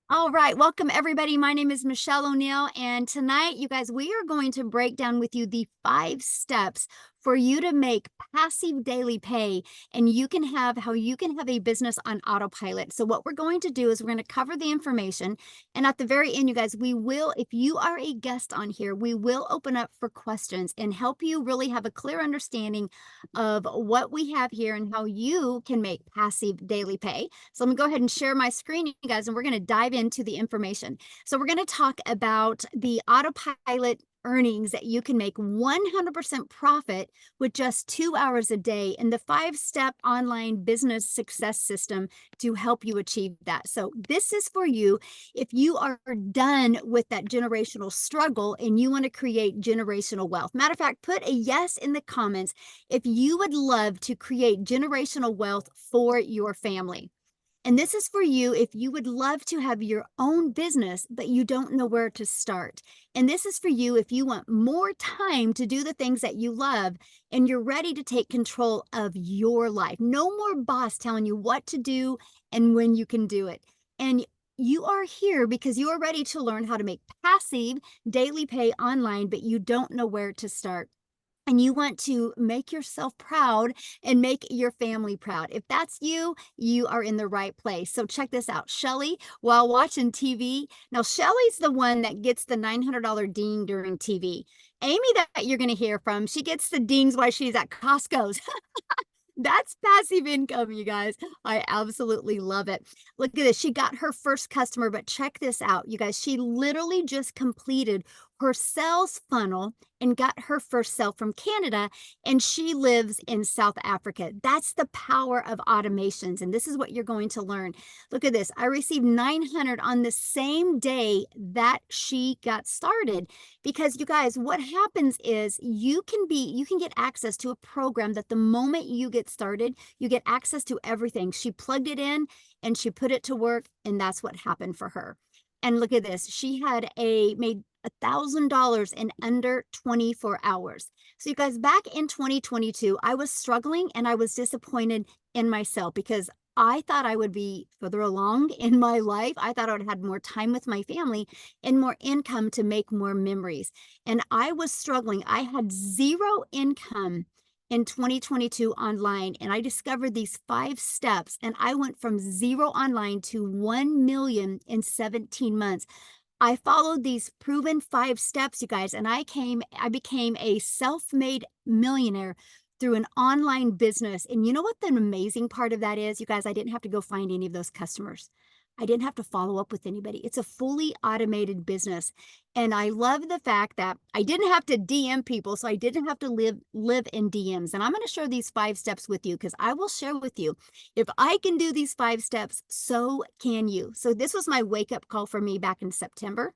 All right, welcome everybody. My name is Michelle O'Neill, and tonight, you guys, we are going to break down with you the 5 steps for you to make passive daily pay, and how you can have a business on autopilot. So, what we're going to do is we're going to cover the information, and at the very end, you guys, we will, if you are a guest on here, we will open up for questions and help you really have a clear understanding of what we have here and how you can make passive daily pay. So I'm gonna go ahead and share my screen, you guys, and we're gonna dive into the information. So we're gonna talk about the autopilot earnings that you can make 100% profit with just 2 hours a day and the 5 step online business success system to help you achieve that. So this is for you if you are done with that generational struggle and you want to create generational wealth. Matter of fact, put a yes in the comments if you would love to create generational wealth for your family. And this is for you if you would love to have your own business, but you don't know where to start. And this is for you if you want more time to do the things that you love and you're ready to take control of your life. No more boss telling you what to do and when you can do it. And you are here because you are ready to learn how to make passive daily pay online, but you don't know where to start and you want to make yourself proud and make your family proud. If that's you, you are in the right place. So check this out. Shelly, while watching TV, now Shelly's the one that gets the $900 ding during TV. Amy, that you're going to hear from, she gets the dings while she's at Costco's. That's passive income, you guys. I absolutely love it. Look at this. She got her first customer, but check this out, you guys. She literally just completed her sales funnel and got her first sale from Canada, and she lives in South Africa. That's the power of automations, and this is what you're going to learn. Look at this. I received 900 on the same day that she got started because you guys, what happens is you can get access to a program that the moment you get started, you get access to everything. She plugged it in and she put it to work, and that's what happened for her. And look at this. She had made $1,000 in under 24 hours. So you guys, back in 2022, I was struggling and I was disappointed in myself because I thought I would be further along in my life. I thought I would have had more time with my family and more income to make more memories. And I was struggling. I had zero income in 2022 online, and I discovered these 5 steps, and I went from zero online to 1 million in 17 months. I followed these proven 5 steps, you guys, and I became a self-made millionaire through an online business. And you know what the amazing part of that is, you guys? I didn't have to go find any of those customers. I didn't have to follow up with anybody. It's a fully automated business. And I love the fact that I didn't have to DM people, so I didn't have to live in DMs. And I'm going to share these 5 steps with you because I will share with you if I can do these 5 steps, so can you. So this was my wake up call for me back in September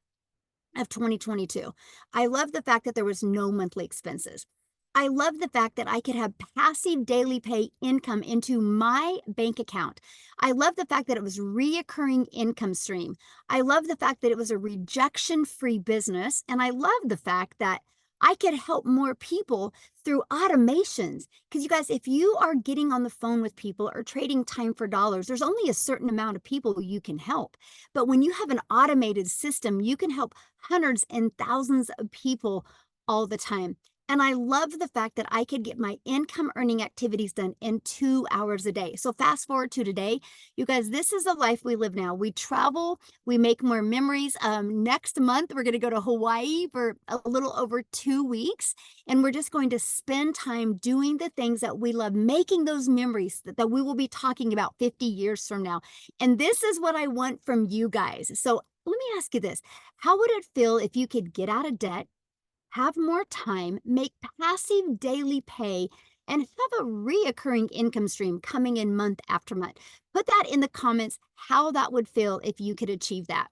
of 2022. I love the fact that there was no monthly expenses. I love the fact that I could have passive daily pay income into my bank account. I love the fact that it was reoccurring income stream. I love the fact that it was a rejection-free business. And I love the fact that I could help more people through automations. Because you guys, if you are getting on the phone with people or trading time for dollars, there's only a certain amount of people you can help. But when you have an automated system, you can help hundreds and thousands of people all the time. And I love the fact that I could get my income earning activities done in 2 hours a day. So fast forward to today, you guys, this is the life we live now. We travel, we make more memories. Next month, we're going to go to Hawaii for a little over 2 weeks. And we're just going to spend time doing the things that we love, making those memories that we will be talking about 50 years from now. And this is what I want from you guys. So let me ask you this. How would it feel if you could get out of debt, have more time, make passive daily pay, and have a reoccurring income stream coming in month after month? Put that in the comments how that would feel if you could achieve that.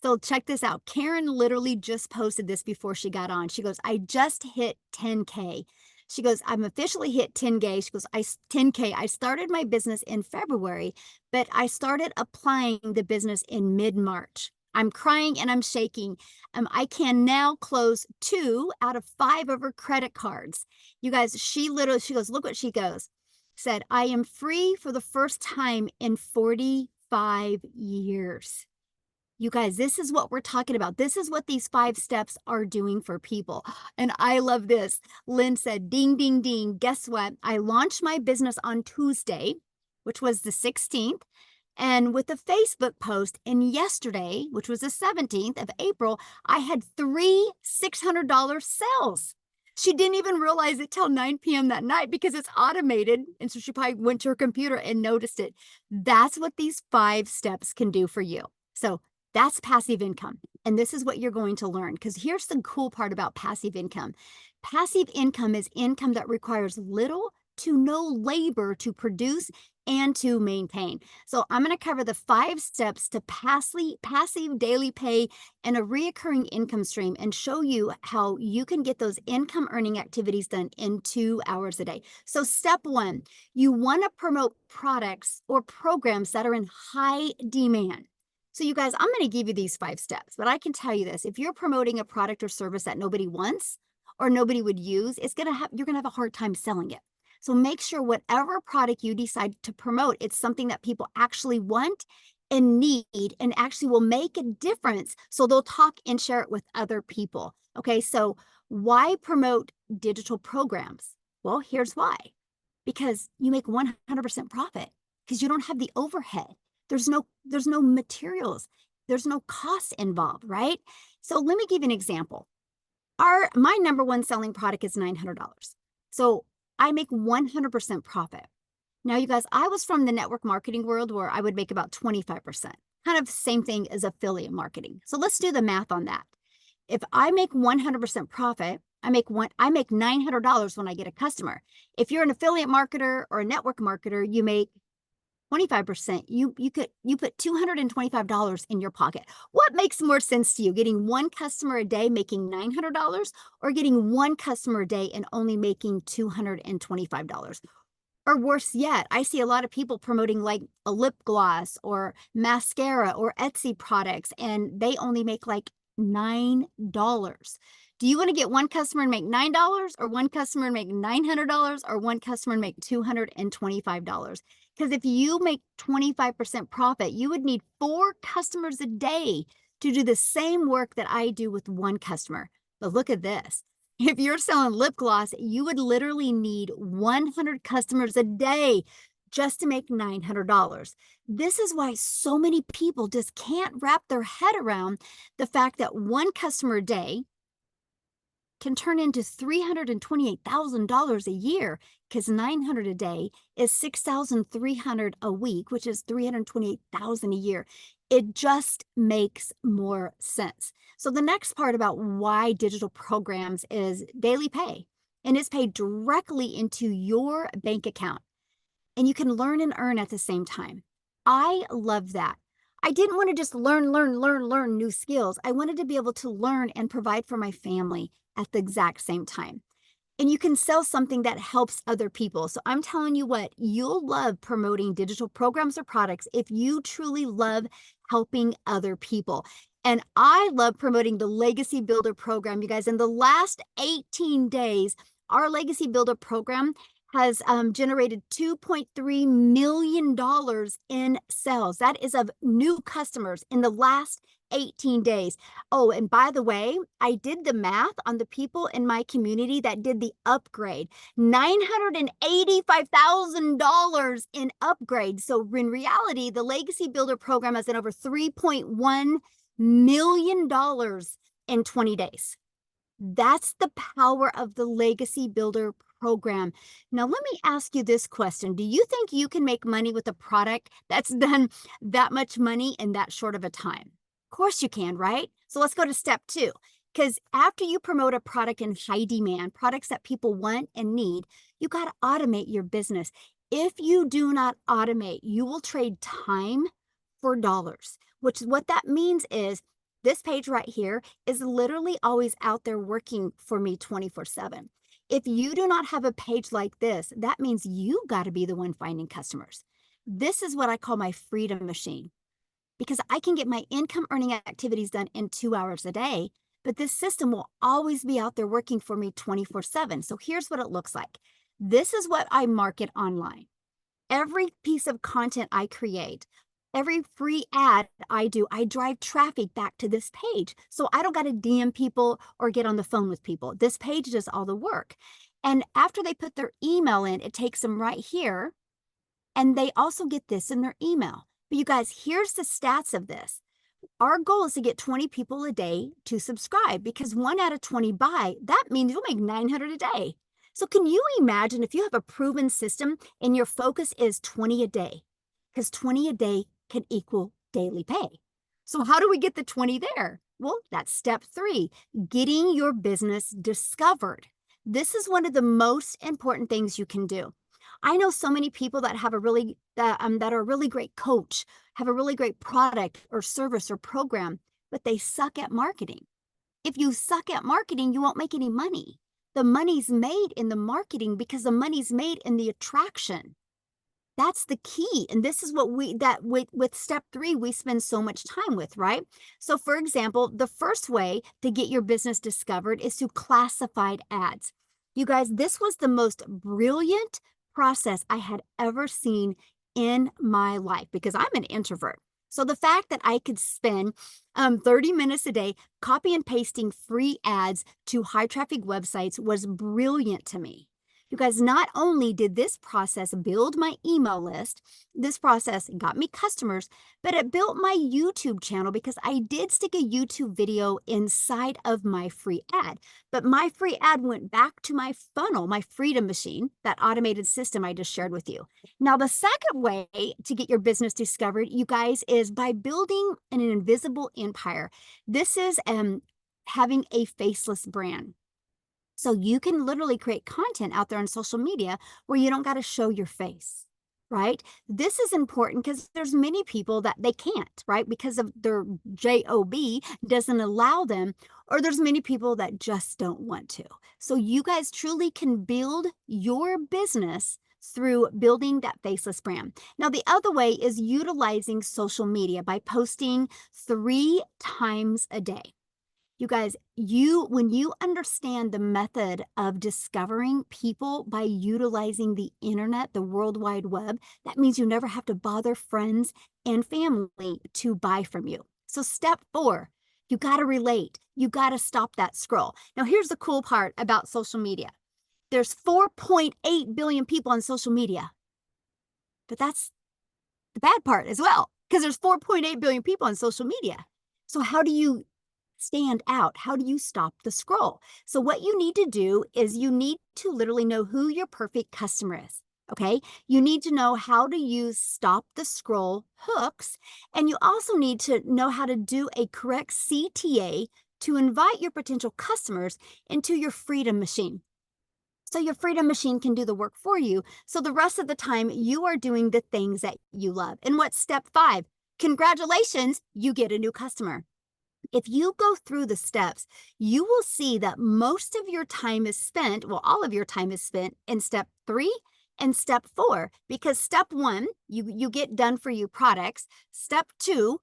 So check this out. Karen literally just posted this before she got on. She goes, I just hit 10K. She goes, I'm officially hit 10K. She goes, 10K. I started my business in February, but I started applying the business in mid-March. I'm crying and I'm shaking. I can now close 2 out of 5 of her credit cards. You guys, she goes, look what she goes. Said, I am free for the first time in 45 years. You guys, this is what we're talking about. This is what these 5 steps are doing for people. And I love this. Lynn said, ding, ding, ding. Guess what? I launched my business on Tuesday, which was the 16th. And with a Facebook post, and yesterday, which was the 17th of April, I had 3 $600 sales. She didn't even realize it till 9 p.m. that night because it's automated. And so she probably went to her computer and noticed it. That's what these 5 steps can do for you. So that's passive income. And this is what you're going to learn, because here's the cool part about passive income. Passive income is income that requires little to no labor to produce and to maintain. So I'm going to cover the 5 steps to passive daily pay and a reoccurring income stream, and show you how you can get those income earning activities done in 2 hours a day. So step 1, you want to promote products or programs that are in high demand. So you guys, I'm going to give you these 5 steps, but I can tell you this: if you're promoting a product or service that nobody wants or nobody would use, you're going to have a hard time selling it. So make sure whatever product you decide to promote, it's something that people actually want and need and actually will make a difference. So they'll talk and share it with other people. Okay, so why promote digital programs? Well, here's why. Because you make 100% profit, because you don't have the overhead. There's no materials. There's no costs involved, right? So let me give you an example. My number one selling product is $900. So I make 100% profit. Now, you guys, I was from the network marketing world where I would make about 25%, kind of the same thing as affiliate marketing. So let's do the math on that. If I make 100% profit, I make $900 when I get a customer. If you're an affiliate marketer or a network marketer, you make 25%. You put $225 in your pocket. What makes more sense to you, getting one customer a day making $900, or getting one customer a day and only making $225? Or worse yet, I see a lot of people promoting like a lip gloss or mascara or Etsy products, and they only make like $9. Do you want to get one customer and make $9, or one customer and make $900, or one customer and make $225? Because if you make 25% profit, you would need 4 customers a day to do the same work that I do with one customer. But look at this. If you're selling lip gloss, you would literally need 100 customers a day just to make $900. This is why so many people just can't wrap their head around the fact that one customer a day can turn into $328,000 a year, because 900 a day is 6,300 a week, which is 328,000 a year. It just makes more sense. So the next part about why digital programs is daily pay, and it's paid directly into your bank account, and you can learn and earn at the same time. I love that. I didn't want to just learn new skills. I wanted to be able to learn and provide for my family at the exact same time. And you can sell something that helps other people. So I'm telling you what, you'll love promoting digital programs or products if you truly love helping other people. And I love promoting the Legacy Builder program. You guys, in the last 18 days, our Legacy Builder program has generated $2.3 million in sales. That is of new customers in the last 18 days. Oh, and by the way, I did the math on the people in my community that did the upgrade. $985,000 in upgrade. So in reality, the Legacy Builder program has done over $3.1 million in 20 days. That's the power of the Legacy Builder program. Now, let me ask you this question. Do you think you can make money with a product that's done that much money in that short of a time? Of course you can, right? So let's go to step 2. Because after you promote a product in high demand, products that people want and need, you got to automate your business. If you do not automate, you will trade time for dollars, which what that means is this page right here is literally always out there working for me 24/7. If you do not have a page like this, that means you got to be the one finding customers. This is what I call my freedom machine, because I can get my income earning activities done in 2 hours a day, but this system will always be out there working for me 24/7. So here's what it looks like. This is what I market online. Every piece of content I create, Every free ad I do, I drive traffic back to this page. So I don't got to DM people or get on the phone with people. This page does all the work. And after they put their email in, it takes them right here. And they also get this in their email. But you guys, here's the stats of this. Our goal is to get 20 people a day to subscribe because 1 out of 20 buy. That means you'll make 900 a day. So can you imagine if you have a proven system and your focus is 20 a day? Because 20 a day can equal daily pay. So how do we get the 20 there? Well, that's step 3, getting your business discovered. This is one of the most important things you can do. I know so many people that have that are a really great coach, have a really great product or service or program, but they suck at marketing. If you suck at marketing, you won't make any money. The money's made in the marketing because the money's made in the attraction. That's the key. And this is what with step 3, we spend so much time with, right? So for example, the first way to get your business discovered is through classified ads. You guys, this was the most brilliant process I had ever seen in my life because I'm an introvert. So the fact that I could spend 30 minutes a day copy and pasting free ads to high traffic websites was brilliant to me. You guys, not only did this process build my email list, this process got me customers, but it built my YouTube channel because I did stick a YouTube video inside of my free ad. But my free ad went back to my funnel, my Freedom Machine, that automated system I just shared with you. Now, the second way to get your business discovered, you guys, is by building an invisible empire. This is having a faceless brand. So you can literally create content out there on social media where you don't got to show your face, right? This is important because there's many people that they can't, right? Because of their job doesn't allow them, or there's many people that just don't want to. So you guys truly can build your business through building that faceless brand. Now, the other way is utilizing social media by posting 3 times a day. You guys, when you understand the method of discovering people by utilizing the internet, the World Wide Web, that means you never have to bother friends and family to buy from you. So step 4, you got to relate. You got to stop that scroll. Now, here's the cool part about social media. There's 4.8 billion people on social media, but that's the bad part as well, because there's 4.8 billion people on social media. So how do you stand out? How do you stop the scroll? So what you need to do is you need to literally know who your perfect customer is. Okay. You need to know how to use stop the scroll hooks. And you also need to know how to do a correct CTA to invite your potential customers into your Freedom Machine. So your Freedom Machine can do the work for you. So the rest of the time you are doing the things that you love. And what's step 5? Congratulations, you get a new customer. If you go through the steps, you will see that most of your time is spent, well, all of your time is spent in step 3 and step 4, because step 1, you get done for you products. Step 2,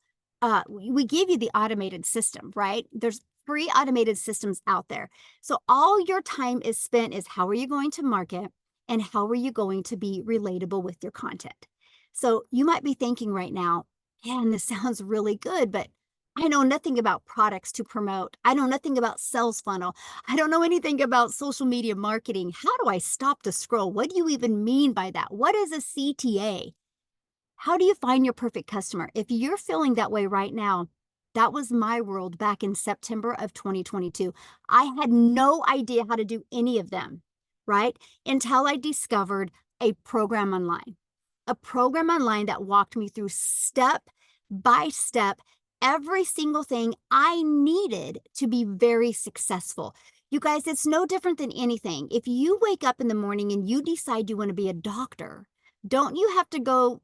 we give you the automated system, right? There's free automated systems out there. So all your time is spent is how are you going to market and how are you going to be relatable with your content? So you might be thinking right now, man, this sounds really good, but I know nothing about products to promote. I know nothing about sales funnel. I don't know anything about social media marketing. How do I stop the scroll? What do you even mean by that? What is a CTA? How do you find your perfect customer? If you're feeling that way right now, that was my world back in September of 2022. I had no idea how to do any of them, right? Until I discovered a program online that walked me through step by step every single thing I needed to be very successful. You guys, it's no different than anything. If you wake up in the morning and you decide you want to be a doctor, don't you have to go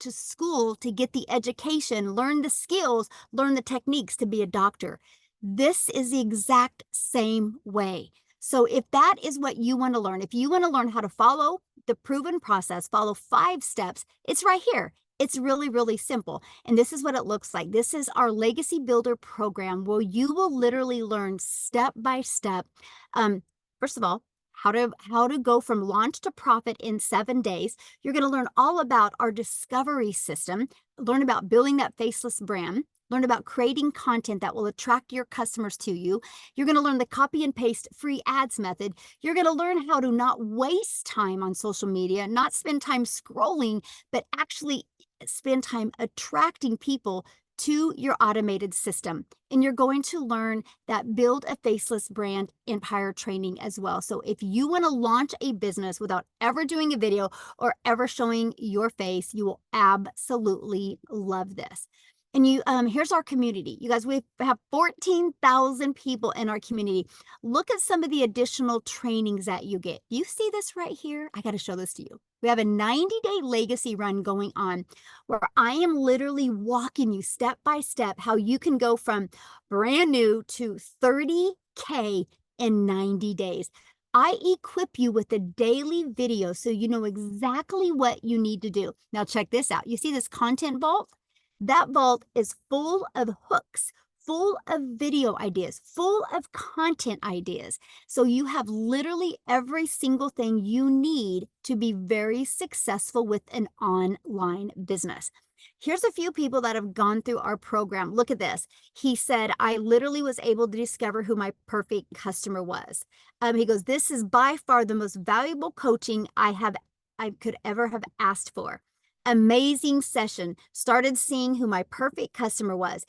to school to get the education, learn the skills, learn the techniques to be a doctor? This is the exact same way. So if that is what you want to learn, if you want to learn how to follow the proven process, follow 5 steps, it's right here. It's really, really simple. And this is what it looks like. This is our Legacy Builder program where you will literally learn step by step. First of all, how to go from launch to profit in 7 days. You're going to learn all about our discovery system, learn about building that faceless brand, learn about creating content that will attract your customers to you. You're going to learn the copy and paste free ads method. You're going to learn how to not waste time on social media, not spend time scrolling, but actually spend time attracting people to your automated system. And you're going to learn that build a faceless brand empire training as well. So if you want to launch a business without ever doing a video or ever showing your face, you will absolutely love this. And here's our community. You guys, we have 14,000 people in our community. Look at some of the additional trainings that you get. You see this right here? I got to show this to you. We have a 90-day legacy run going on where I am literally walking you step by step how you can go from brand new to 30K in 90 days. I equip you with a daily video so you know exactly what you need to do. Now check this out. You see this content vault? That vault is full of hooks, full of video ideas, full of content ideas. So you have literally every single thing you need to be very successful with an online business. Here's a few people that have gone through our program. Look at this. He said, I literally was able to discover who my perfect customer was. He goes, this is by far the most valuable coaching I could ever have asked for. Amazing session. Started seeing who my perfect customer was.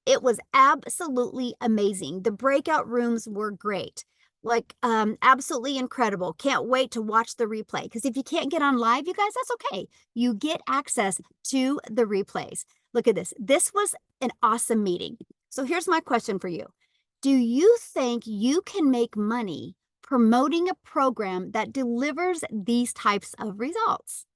It was absolutely amazing. The breakout rooms were great. Like, absolutely incredible. Can't wait to watch the replay. Because if you can't get on live, you guys, that's okay. You get access to the replays. Look at this. This was an awesome meeting. So here's my question for you. Do you think you can make money promoting a program that delivers these types of results?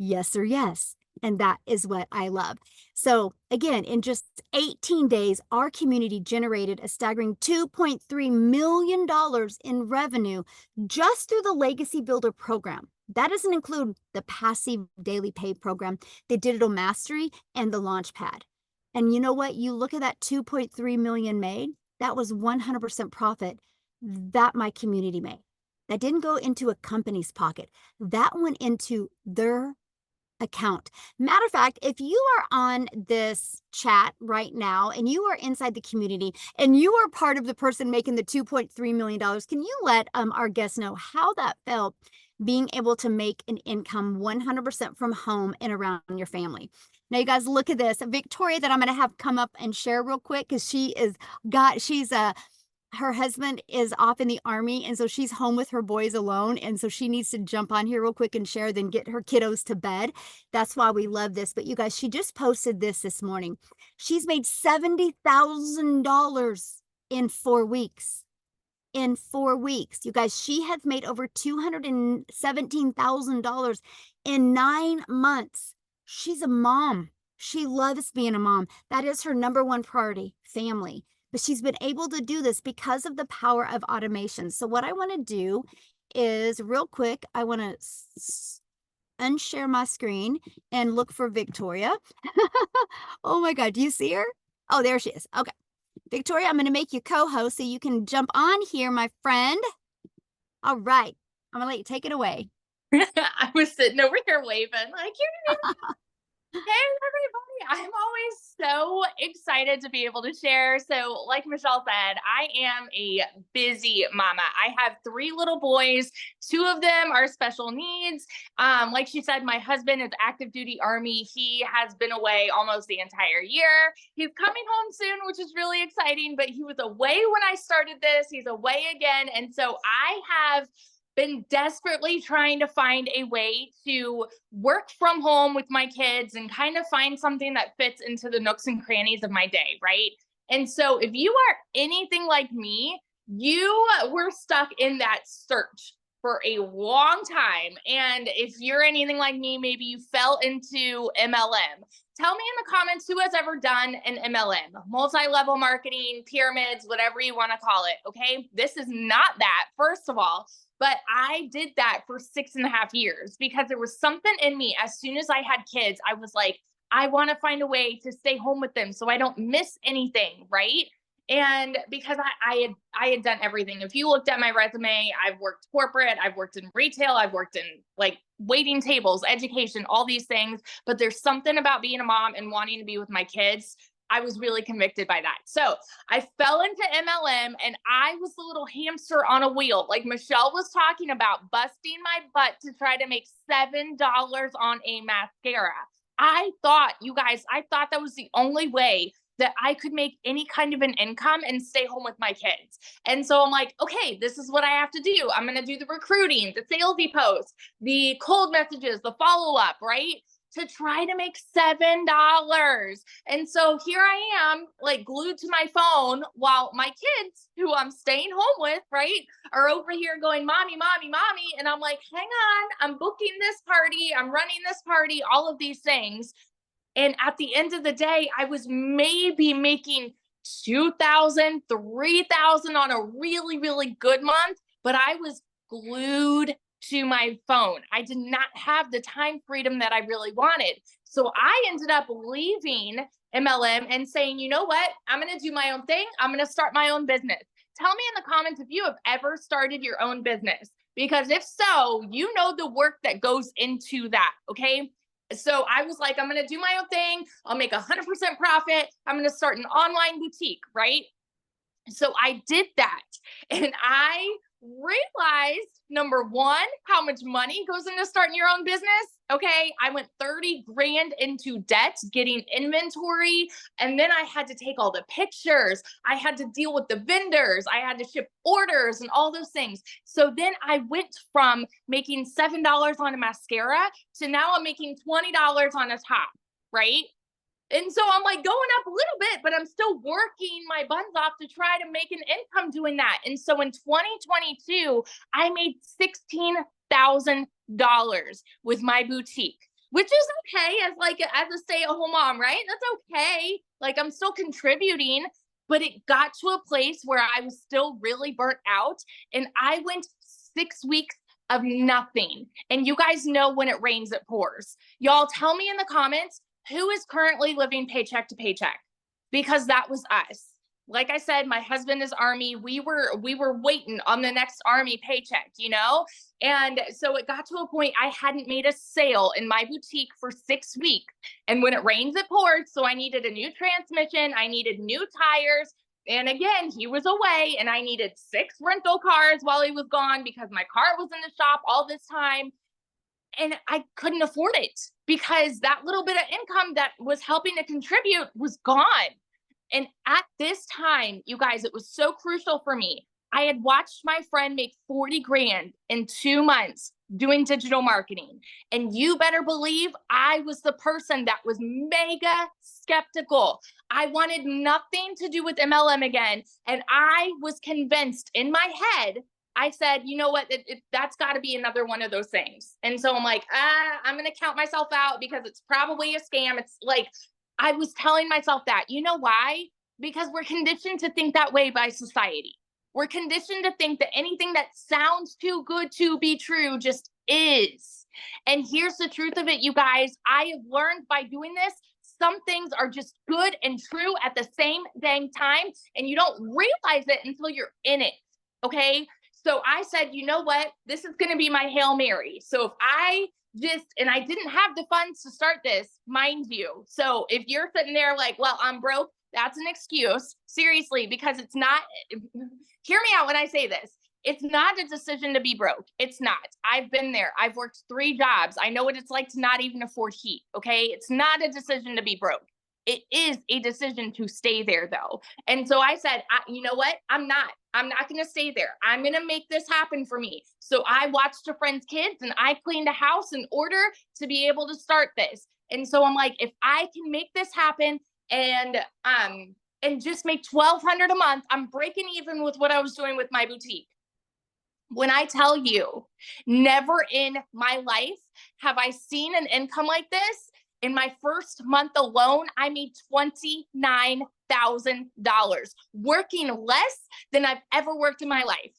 Yes or yes. And that is what I love. So again, in just 18 days, our community generated a staggering $2.3 million in revenue just through the Legacy Builder program. That doesn't include the passive daily pay program, the digital mastery, and the Launchpad. And you know what? You look at that 2.3 million made, that was 100% profit that my community made. That didn't go into a company's pocket. That went into their account. Matter of fact, if you are on this chat right now and you are inside the community and you are part of the person making the $2.3 million, can you let our guests know how that felt being able to make an income 100% from home and around your family? Now, you guys, look at this. Victoria that I'm going to have come up and share real quick because her husband is off in the Army, and so she's home with her boys alone, and so she needs to jump on here real quick and share, then get her kiddos to bed. That's why we love this. But you guys, she just posted this morning. She's made $70,000 in 4 weeks. In 4 weeks. You guys, she has made over $217,000 in 9 months. She's a mom. She loves being a mom. That is her number one priority, family. But she's been able to do this because of the power of automation. So what I want to do is real quick, I want to unshare my screen and look for Victoria. Oh my God, do you see her? Oh, there she is. Okay. Victoria, I'm going to make you co-host so you can jump on here, my friend. All right. I'm going to let you take it away. I was sitting over here waving like, hey, everybody. I'm always so excited to be able to share. So like Michelle said, I am a busy mama. I have 3 little boys. 2 of them are special needs. Like she said, my husband is active duty Army. He has been away almost the entire year. He's coming home soon, which is really exciting, but he was away when I started this. He's away again. And so I have been desperately trying to find a way to work from home with my kids and kind of find something that fits into the nooks and crannies of my day, right? And so if you are anything like me, you were stuck in that search for a long time. And if you're anything like me, maybe you fell into MLM. Tell me in the comments who has ever done an MLM, multi-level marketing, pyramids, whatever you want to call it. Okay. This is not that, first of all. But I did that for 6.5 years because there was something in me. As soon as I had kids, I was like, I want to find a way to stay home with them so I don't miss anything, right? And because I had done everything. If you looked at my resume, I've worked corporate, I've worked in retail, I've worked in like waiting tables, education, all these things. But there's something about being a mom and wanting to be with my kids. I was really convicted by that. So I fell into MLM and I was the little hamster on a wheel. Like Michelle was talking about, busting my butt to try to make $7 on a mascara. I thought, you guys, I thought that was the only way that I could make any kind of an income and stay home with my kids. And so I'm like, okay, this is what I have to do. I'm going to do the recruiting, the salesy posts, the cold messages, the follow up, right? To try to make $7. And so here I am, like glued to my phone while my kids, who I'm staying home with, right, are over here going, mommy, mommy, mommy. And I'm like, hang on, I'm booking this party, I'm running this party, all of these things. And at the end of the day, I was maybe making 2,000, 3,000 on a really, really good month, but I was glued to my phone. I did not have the time freedom that I really wanted. So I ended up leaving MLM and saying, you know what? I'm going to do my own thing. I'm going to start my own business. Tell me in the comments if you have ever started your own business, because if so, you know the work that goes into that. Okay. So I was like, I'm going to do my own thing. I'll make 100% profit. I'm going to start an online boutique, right? So I did that. And I realized, number one, how much money goes into starting your own business. Okay. I went 30 grand into debt getting inventory. And then I had to take all the pictures. I had to deal with the vendors. I had to ship orders and all those things. So then I went from making $7 on a mascara to now I'm making $20 on a top, right? And so I'm like going up a little bit, but I'm still working my buns off to try to make an income doing that. And so in 2022, I made $16,000 with my boutique, which is okay as like as a stay-at-home mom, right? That's okay. Like I'm still contributing, but it got to a place where I was still really burnt out. And I went 6 weeks of nothing. And you guys know when it rains, it pours. Y'all tell me in the comments, who is currently living paycheck to paycheck? Because that was us. Like I said, my husband is Army. We were waiting on the next Army paycheck, you know? And so it got to a point I hadn't made a sale in my boutique for 6 weeks. And when it rains, it pours. So I needed a new transmission. I needed new tires. And again, he was away and I needed 6 rental cars while he was gone because my car was in the shop all this time. And I couldn't afford it because that little bit of income that was helping to contribute was gone. And at this time, you guys, it was so crucial for me. I had watched my friend make 40 grand in 2 months doing digital marketing. And you better believe I was the person that was mega skeptical. I wanted nothing to do with MLM again. And I was convinced in my head, I said, you know what, that's got to be another one of those things. And so I'm like, I'm going to count myself out because it's probably a scam. It's like, I was telling myself that. You know why? Because we're conditioned to think that way by society. We're conditioned to think that anything that sounds too good to be true just is. And here's the truth of it, you guys. I have learned by doing this, some things are just good and true at the same dang time. And you don't realize it until you're in it. Okay. So I said, you know what? This is going to be my Hail Mary. So if I and I didn't have the funds to start this, mind you. So if you're sitting there like, well, I'm broke, that's an excuse. Seriously, because it's not, hear me out when I say this. It's not a decision to be broke. It's not. I've been there. I've worked 3 jobs. I know what it's like to not even afford heat. Okay. It's not a decision to be broke. It is a decision to stay there though. And so I said, you know what? I'm not going to stay there. I'm going to make this happen for me. So I watched a friend's kids and I cleaned a house in order to be able to start this. And so I'm like, if I can make this happen and just make $1,200 a month, I'm breaking even with what I was doing with my boutique. When I tell you, never in my life have I seen an income like this. In my first month alone, I made $29,000, working less than I've ever worked in my life.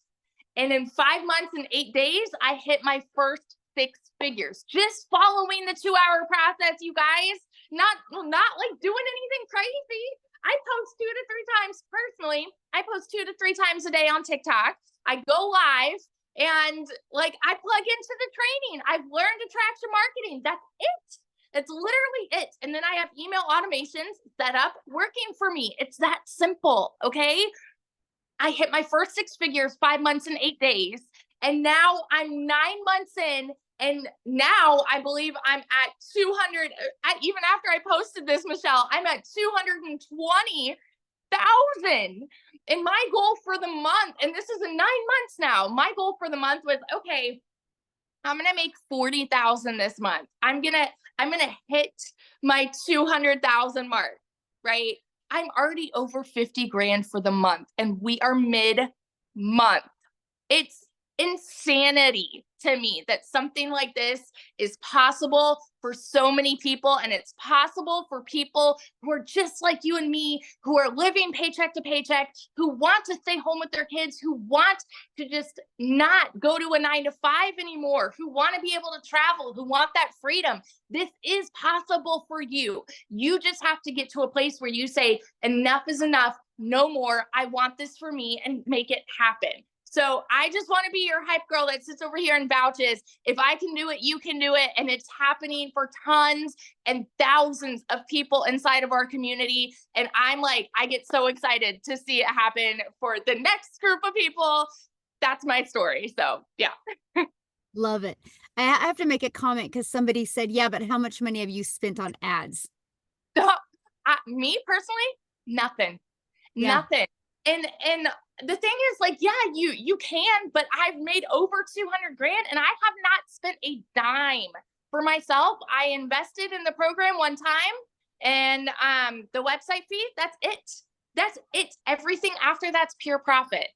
And in 5 months and 8 days, I hit my first 6 figures, just following the 2-hour process, you guys. Not like doing anything crazy. I post 2 to 3 times personally. I post 2 to 3 times a day on TikTok. I go live And like I plug into the training. I've learned attraction marketing. That's it. That's literally it. And then I have email automations set up working for me. It's that simple. Okay. I hit my first six figures 5 months and 8 days. And now I'm 9 months in. And now I believe I'm at 200. Even after I posted this, Michelle, I'm at 220,000. And my goal for the month, and this is in 9 months now, my goal for the month was, okay, I'm gonna make 40,000 this month. I'm gonna hit my 200,000 mark, right? I'm already over 50 grand for the month, and we are mid month. It's insanity to me that something like this is possible for so many people. And it's possible for people who are just like you and me, who are living paycheck to paycheck, who want to stay home with their kids, who want to just not go to a 9 to 5 anymore, who want to be able to travel, who want that freedom. This is possible for you. You just have to get to a place where you say, enough is enough, no more. I want this for me, and make it happen. So I just want to be your hype girl that sits over here and vouches. If I can do it, you can do it. And it's happening for tons and thousands of people inside of our community. And I'm like, I get so excited to see it happen for the next group of people. That's my story. So yeah. Love it. I have to make a comment because somebody said, yeah, but how much money have you spent on ads? Me personally, nothing. Yeah. Nothing. And the thing is, like, yeah, you can, but I've made over 200 grand and I have not spent a dime for myself. I invested in the program one time, and the website fee, that's it. That's it. Everything after that's pure profit.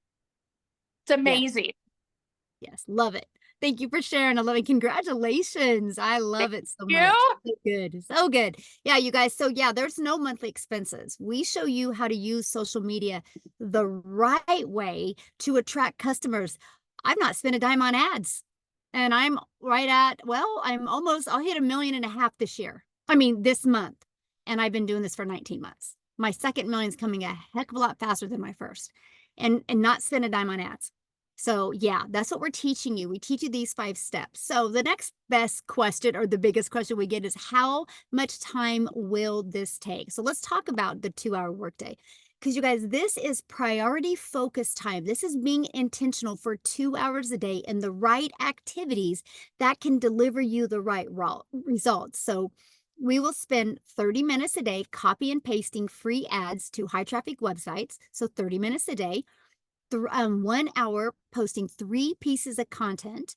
It's Yes. amazing. Yes. Love it. Thank you for sharing. I love it. Congratulations. I Thank love it so you. much. So good. So good. Yeah, you guys. So yeah, there's no monthly expenses. We show you how to use social media the right way to attract customers. I've not spent a dime on ads. And I'm right at, well, I'll hit 1.5 million this year. I mean, this month. And I've been doing this for 19 months. My second million is coming a heck of a lot faster than my first. And not spend a dime on ads. So yeah, that's what we're teaching you. We teach you these 5 steps. So the next best question, or the biggest question we get, is how much time will this take? So let's talk about the 2-hour workday. Because you guys, this is priority focus time. This is being intentional for 2 hours a day in the right activities that can deliver you the right results. So we will spend 30 minutes a day copy and pasting free ads to high traffic websites. So 30 minutes a day. 1 hour posting 3 pieces of content.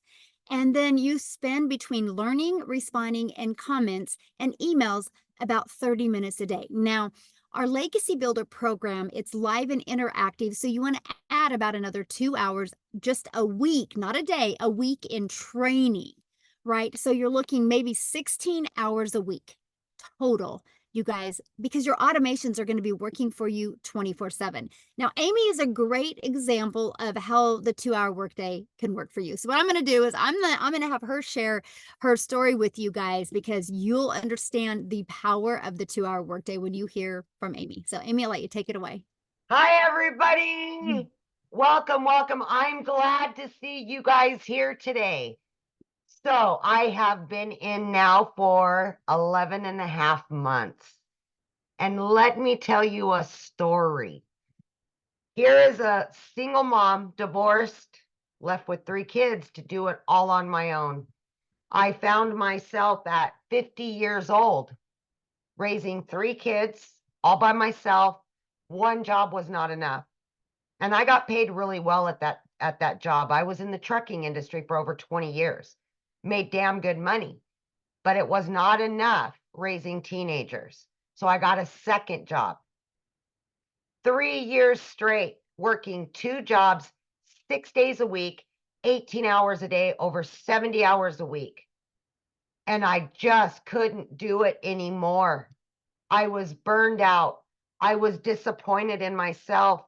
And then you spend between learning, responding, and comments and emails about 30 minutes a day. Now, our Legacy Builder program, it's live and interactive. So you want to add about another 2 hours, just a week, not a day, a week in training, right? So you're looking maybe 16 hours a week total, you guys, because your automations are going to be working for you 24/7. Now, Amy is a great example of how the 2-hour workday can work for you. So what I'm going to do is I'm going to have her share her story with you guys, because you'll understand the power of the 2-hour workday when you hear from Amy. So Amy, I'll let you take it away. Hi, everybody. Welcome, welcome. I'm glad to see you guys here today. So I have been in now for 11 and a half months. And let me tell you a story. Here is a single mom, divorced, left with 3 kids to do it all on my own. I found myself at 50 years old, raising 3 kids all by myself. One job was not enough. And I got paid really well at that job. I was in the trucking industry for over 20 years, made damn good money, but it was not enough raising teenagers. So I got a second job. 3 years straight, working 2 jobs, 6 days a week, 18 hours a day, over 70 hours a week. And I just couldn't do it anymore. I was burned out. I was disappointed in myself.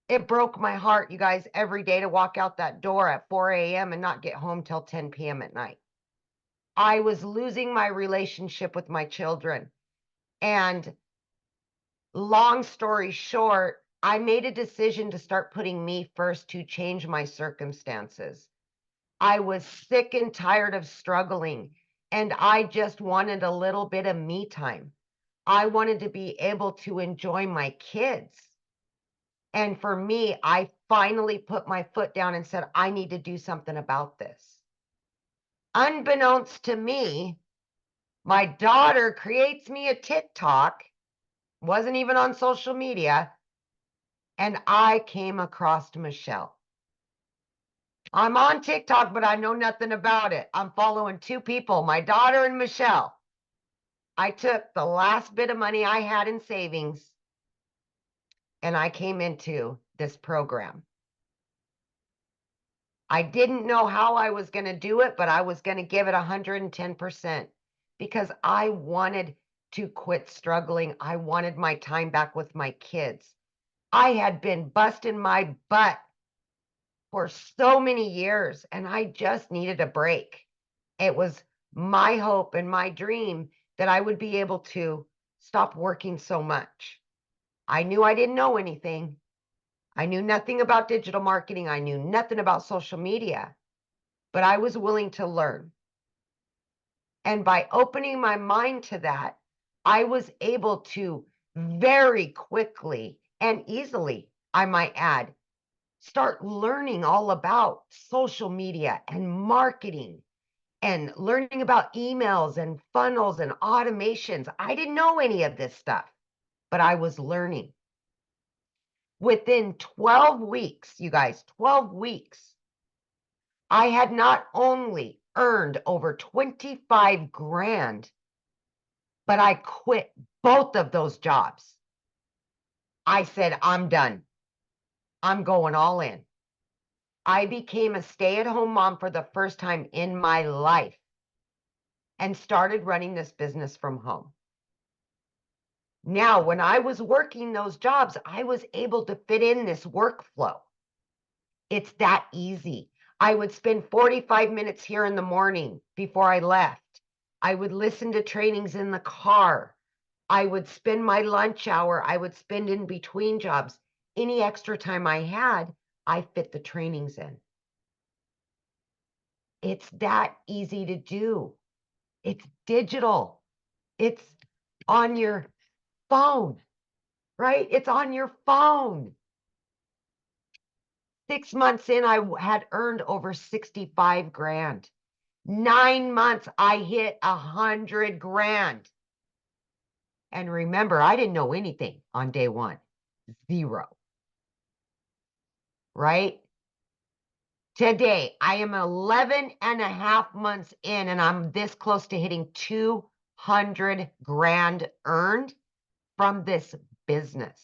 It broke my heart, you guys, every day to walk out that door at 4 a.m. and not get home till 10 p.m. at night. I was losing my relationship with my children. And long story short, I made a decision to start putting me first to change my circumstances. I was sick and tired of struggling, and I just wanted a little bit of me time. I wanted to be able to enjoy my kids. And for me, I finally put my foot down and said, I need to do something about this. Unbeknownst to me, my daughter creates me a TikTok, wasn't even on social media, and I came across Michelle. I'm on TikTok, but I know nothing about it. I'm following two people, my daughter and Michelle. I took the last bit of money I had in savings and I came into this program. I didn't know how I was going to do it, but I was going to give it 110% because I wanted to quit struggling. I wanted my time back with my kids. I had been busting my butt for so many years and I just needed a break. It was my hope and my dream that I would be able to stop working so much. I knew I didn't know anything. I knew nothing about digital marketing. I knew nothing about social media, but I was willing to learn. And by opening my mind to that, I was able to very quickly and easily, I might add, start learning all about social media and marketing and learning about emails and funnels and automations. I didn't know any of this stuff, but I was learning. Within 12 weeks, you guys, 12 weeks, I had not only earned over 25 grand, but I quit both of those jobs. I said, I'm done. I'm going all in. I became a stay-at-home mom for the first time in my life and started running this business from home. Now, when I was working those jobs, I was able to fit in this workflow. It's that easy. I would spend 45 minutes here in the morning before I left. I would listen to trainings in the car. I would spend my lunch hour. I would spend in between jobs. Any extra time I had, I fit the trainings in. It's that easy to do. It's digital. It's on your phone, right? It's on your phone. 6 months in, I had earned over 65 grand. 9 months, I hit 100 grand. And remember, I didn't know anything on day one. Zero. Right? Today, I am 11 and a half months in, and I'm this close to hitting 200 grand earned from this business.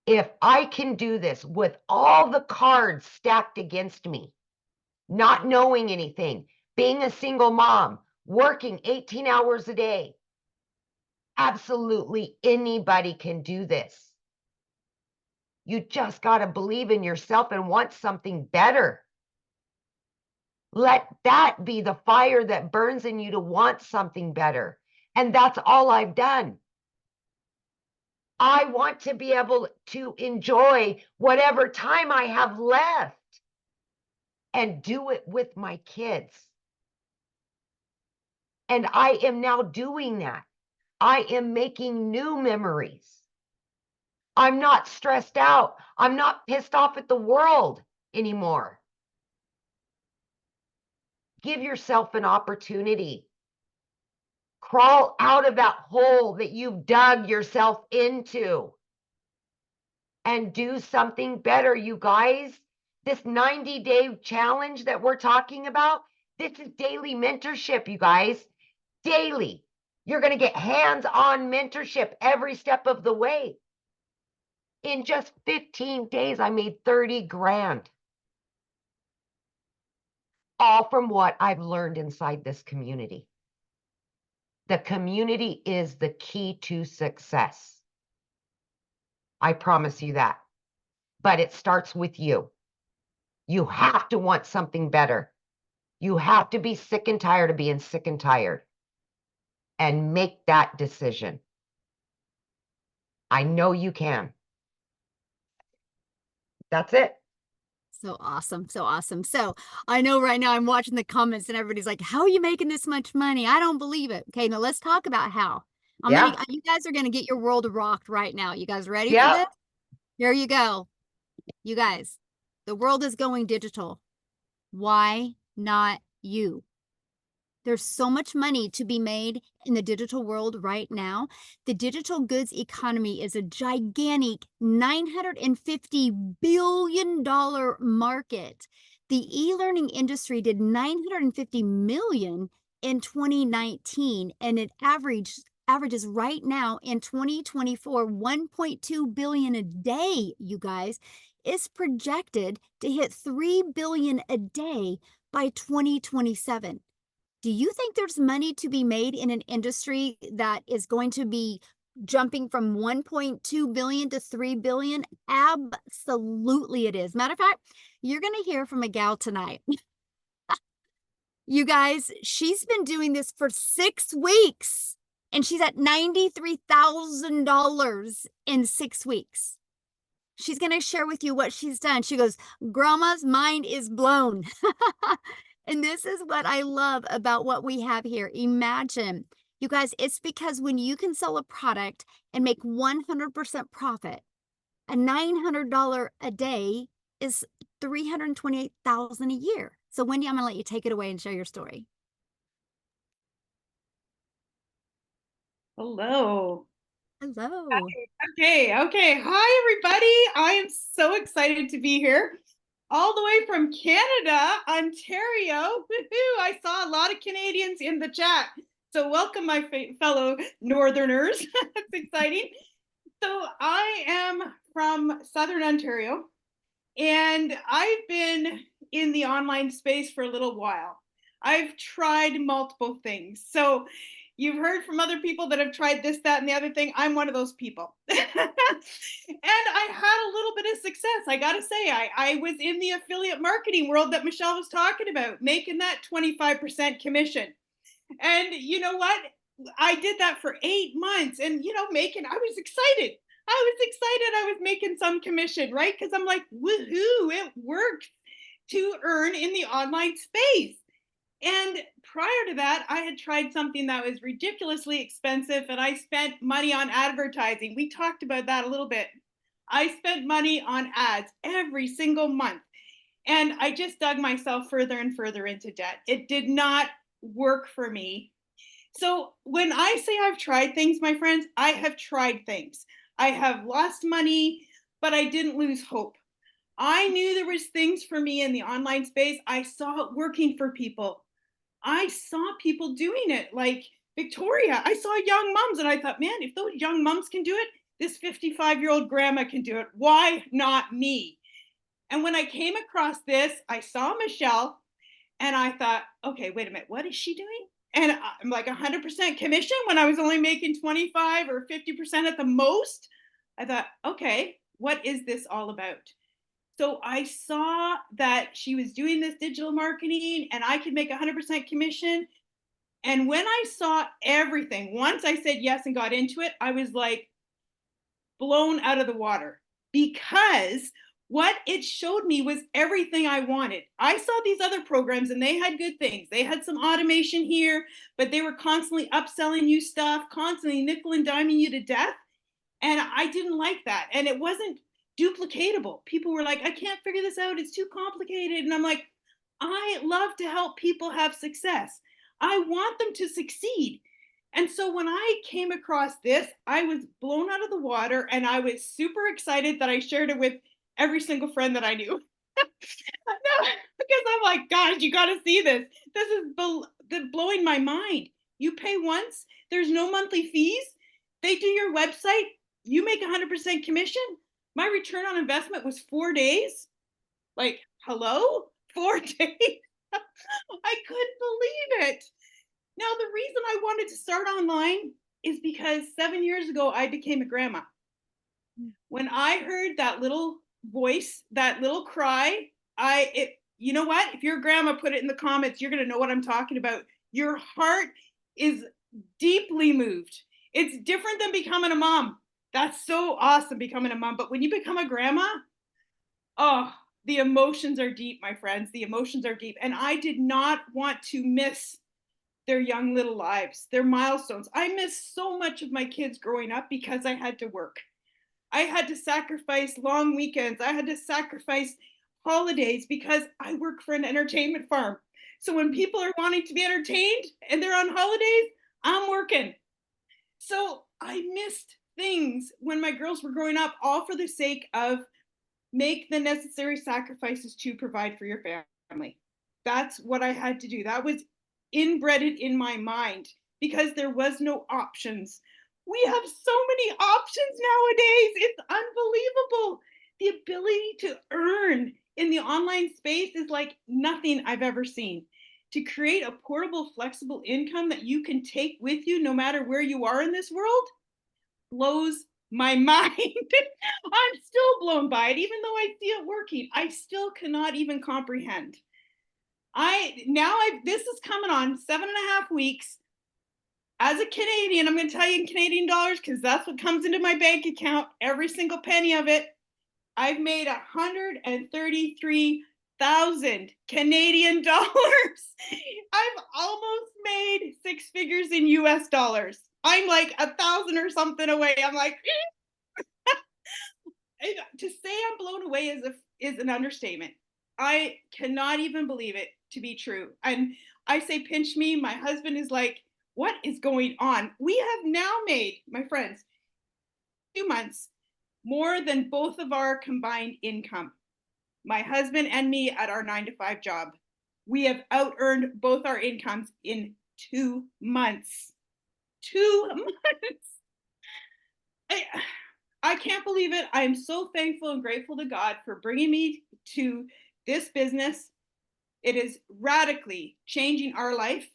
If I can do this with all the cards stacked against me, not knowing anything, being a single mom, working 18 hours a day, absolutely anybody can do this. You just got to believe in yourself and want something better. Let that be the fire that burns in you to want something better. And that's all I've done. I want to be able to enjoy whatever time I have left and do it with my kids. And I am now doing that. I am making new memories. I'm not stressed out. I'm not pissed off at the world anymore. Give yourself an opportunity. Crawl out of that hole that you've dug yourself into and do something better, you guys. This 90-day challenge that we're talking about, this is daily mentorship, you guys. Daily. You're going to get hands-on mentorship every step of the way. In just 15 days, I made 30 grand. All from what I've learned inside this community. The community is the key to success. I promise you that. But it starts with you. You have to want something better. You have to be sick and tired of being sick and tired and make that decision. I know you can. That's it. So awesome. So awesome. So I know right now I'm watching the comments and everybody's like, how are you making this much money? I don't believe it. Okay, now let's talk about how. Yeah. You guys are gonna get your world rocked right now. You guys ready for Yep. this? Here you go. You guys, the world is going digital. Why not you? There's so much money to be made in the digital world right now. The digital goods economy is a gigantic $950 billion market. The e-learning industry did 950 million in 2019, and it averages right now in 2024 1.2 billion a day, you guys. Is projected to hit 3 billion a day by 2027. Do you think there's money to be made in an industry that is going to be jumping from 1.2 billion to 3 billion? Absolutely it is. Matter of fact, you're going to hear from a gal tonight. You guys, she's been doing this for 6 weeks and she's at $93,000 in 6 weeks. She's going to share with you what she's done. She goes, Grandma's mind is blown. And this is what I love about what we have here. Imagine, you guys, it's because when you can sell a product and make 100% profit, a $900 a day is $328,000 a year. So Wendy, I'm going to let you take it away and share your story. Hello. Hello. Okay. Hi, everybody. I am so excited to be here. All the way from Canada, Ontario. Woohoo! I saw a lot of Canadians in the chat. So welcome, my fellow Northerners. That's exciting. So I am from Southern Ontario, and I've been in the online space for a little while. I've tried multiple things. So you've heard from other people that have tried this, that, and the other thing. I'm one of those people. And I had a little bit of success. I got to say, I was in the affiliate marketing world that Michelle was talking about, making that 25% commission. And you know what? I did that for 8 months and, I was excited. I was making some commission, right? Because I'm like, woohoo, it works to earn in the online space. And prior to that, I had tried something that was ridiculously expensive and I spent money on advertising. We talked about that a little bit. I spent money on ads every single month. And I just dug myself further and further into debt. It did not work for me. So when I say I've tried things, my friends, I have tried things. I have lost money, but I didn't lose hope. I knew there was things for me in the online space. I saw it working for people. I saw people doing it, like Victoria. I saw young moms and I thought, man, if those young moms can do it, this 55-year-old grandma can do it. Why not me? And when I came across this, I saw Michelle and I thought, okay, wait a minute, what is she doing? And I'm like 100% commission when I was only making 25 or 50% at the most. I thought, okay, what is this all about? So I saw that she was doing this digital marketing and I could make 100% commission. And when I saw everything, once I said yes and got into it, I was like blown out of the water because what it showed me was everything I wanted. I saw these other programs and they had good things. They had some automation here, but they were constantly upselling you stuff, constantly nickel and diming you to death. And I didn't like that. And it wasn't duplicatable. People were like, I can't figure this out. It's too complicated. And I'm like, I love to help people have success. I want them to succeed. And so when I came across this, I was blown out of the water and I was super excited that I shared it with every single friend that I knew. No, because I'm like, gosh, you got to see this. This is blowing my mind. You pay once, there's no monthly fees. They do your website, you make 100% commission. My return on investment was 4 days. Like, hello? 4 days? I couldn't believe it. Now, the reason I wanted to start online is because 7 years ago, I became a grandma. When I heard that little voice, that little cry, you know what? If you're a grandma, put it in the comments. You're going to know what I'm talking about. Your heart is deeply moved. It's different than becoming a mom. That's so awesome becoming a mom. But when you become a grandma, oh, the emotions are deep, my friends. The emotions are deep. And I did not want to miss their young little lives, their milestones. I missed so much of my kids growing up because I had to work. I had to sacrifice long weekends. I had to sacrifice holidays because I work for an entertainment farm. So when people are wanting to be entertained and they're on holidays, I'm working. So I missed things when my girls were growing up, all for the sake of make the necessary sacrifices to provide for your family. That's what I had to do. That was inbred in my mind because there was no options. We have so many options nowadays. It's unbelievable. The ability to earn in the online space is like nothing I've ever seen. To create a portable, flexible income that you can take with you no matter where you are in this world blows my mind. I'm still blown by it, even though I see it working. I still cannot even comprehend. This is coming on 7.5 weeks. As a Canadian, I'm going to tell you in Canadian dollars because that's what comes into my bank account, every single penny of it. I've made 133,000 Canadian dollars. I've almost made six figures in US dollars. I'm like 1,000 or something away. I'm like, to say I'm blown away is an understatement. I cannot even believe it to be true. And I say, pinch me. My husband is like, what is going on? We have now made, my friends, 2 months more than both of our combined income. My husband and me at our 9 to 5 job. We have out earned both our incomes in 2 months. 2 months. I can't believe it. I am so thankful and grateful to God for bringing me to this business. It is radically changing our life.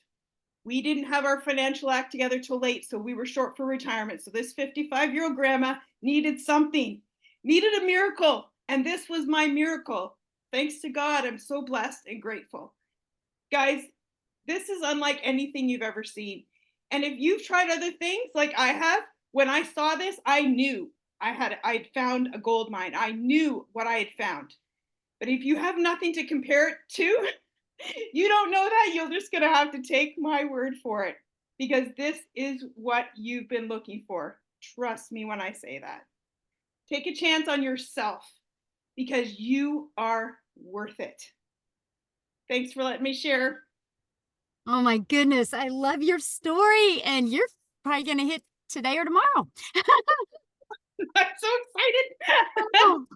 We didn't have our financial act together till late, so we were short for retirement. So this 55-year-old grandma needed something, needed a miracle. And this was my miracle. Thanks to God, I'm so blessed and grateful. Guys, this is unlike anything you've ever seen. And if you've tried other things like I have, when I saw this, I knew I'd found a gold mine. I knew what I had found. But if you have nothing to compare it to, you don't know that, you're just going to have to take my word for it because this is what you've been looking for. Trust me when I say that. Take a chance on yourself because you are worth it. Thanks for letting me share. Oh my goodness. I love your story. And you're probably going to hit today or tomorrow. I'm so excited.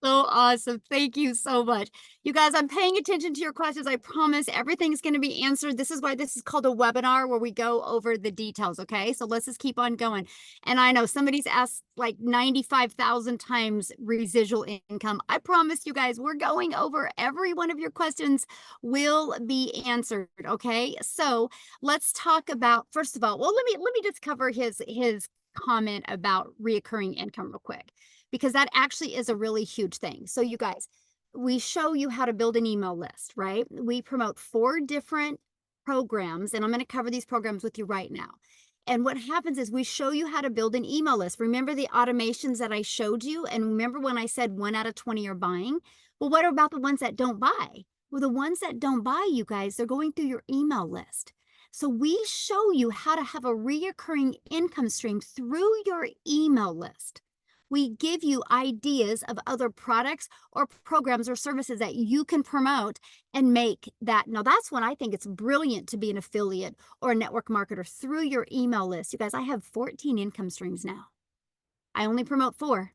So awesome. Thank you so much. You guys, I'm paying attention to your questions. I promise everything's going to be answered. This is why this is called a webinar where we go over the details. Okay. So let's just keep on going. And I know somebody's asked like 95,000 times residual income. I promise you guys, we're going over every one of your questions will be answered. Okay. So let's talk about, first of all, well, let me just cover his comment about reoccurring income real quick, because that actually is a really huge thing. So you guys, we show you how to build an email list, right? We promote 4 different programs, and I'm going to cover these programs with you right now. And what happens is we show you how to build an email list. Remember the automations that I showed you? And remember when I said 1 out of 20 are buying? Well, what about the ones that don't buy? Well, the ones that don't buy, you guys, they're going through your email list. So we show you how to have a reoccurring income stream through your email list. We give you ideas of other products or programs or services that you can promote and make that. Now, that's when I think it's brilliant to be an affiliate or a network marketer through your email list. You guys, I have 14 income streams now. I only promote 4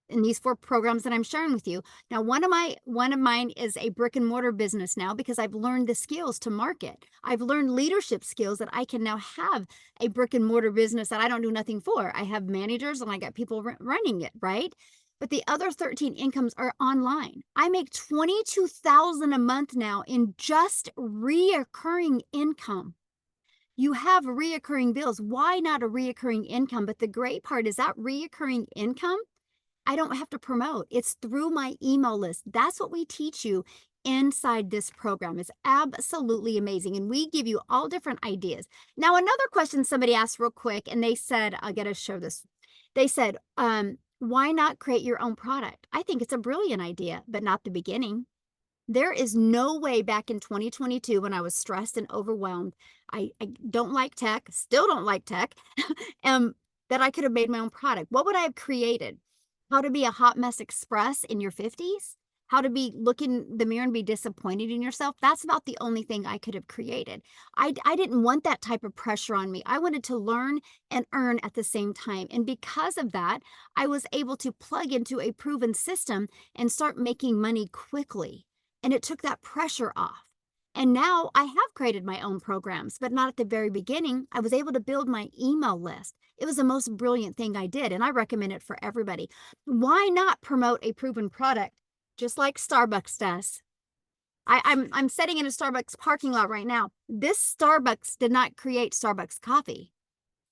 in these 4 programs that I'm sharing with you. Now, one of mine is a brick and mortar business now because I've learned the skills to market. I've learned leadership skills that I can now have a brick and mortar business that I don't do nothing for. I have managers and I got people running it, right? But the other 13 incomes are online. I make $22,000 a month now in just reoccurring income. You have reoccurring bills. Why not a reoccurring income? But the great part is that reoccurring income, I don't have to promote. It's through my email list. That's what we teach you inside this program. It's absolutely amazing. And we give you all different ideas. Now, another question somebody asked real quick, and they said, I got to show this. They said, why not create your own product? I think it's a brilliant idea, but not the beginning. There is no way back in 2022 when I was stressed and overwhelmed, I don't like tech, still don't like tech, um, that I could have made my own product. What would I have created? How to be a hot mess express in your 50s? How to be look in the mirror and be disappointed in yourself? That's about the only thing I could have created. I didn't want that type of pressure on me. I wanted to learn and earn at the same time. And because of that, I was able to plug into a proven system and start making money quickly. And it took that pressure off. And now I have created my own programs, but not at the very beginning. I was able to build my email list. It was the most brilliant thing I did, and I recommend it for everybody. Why not promote a proven product just like Starbucks does? I'm sitting in a Starbucks parking lot right now. This Starbucks did not create Starbucks coffee.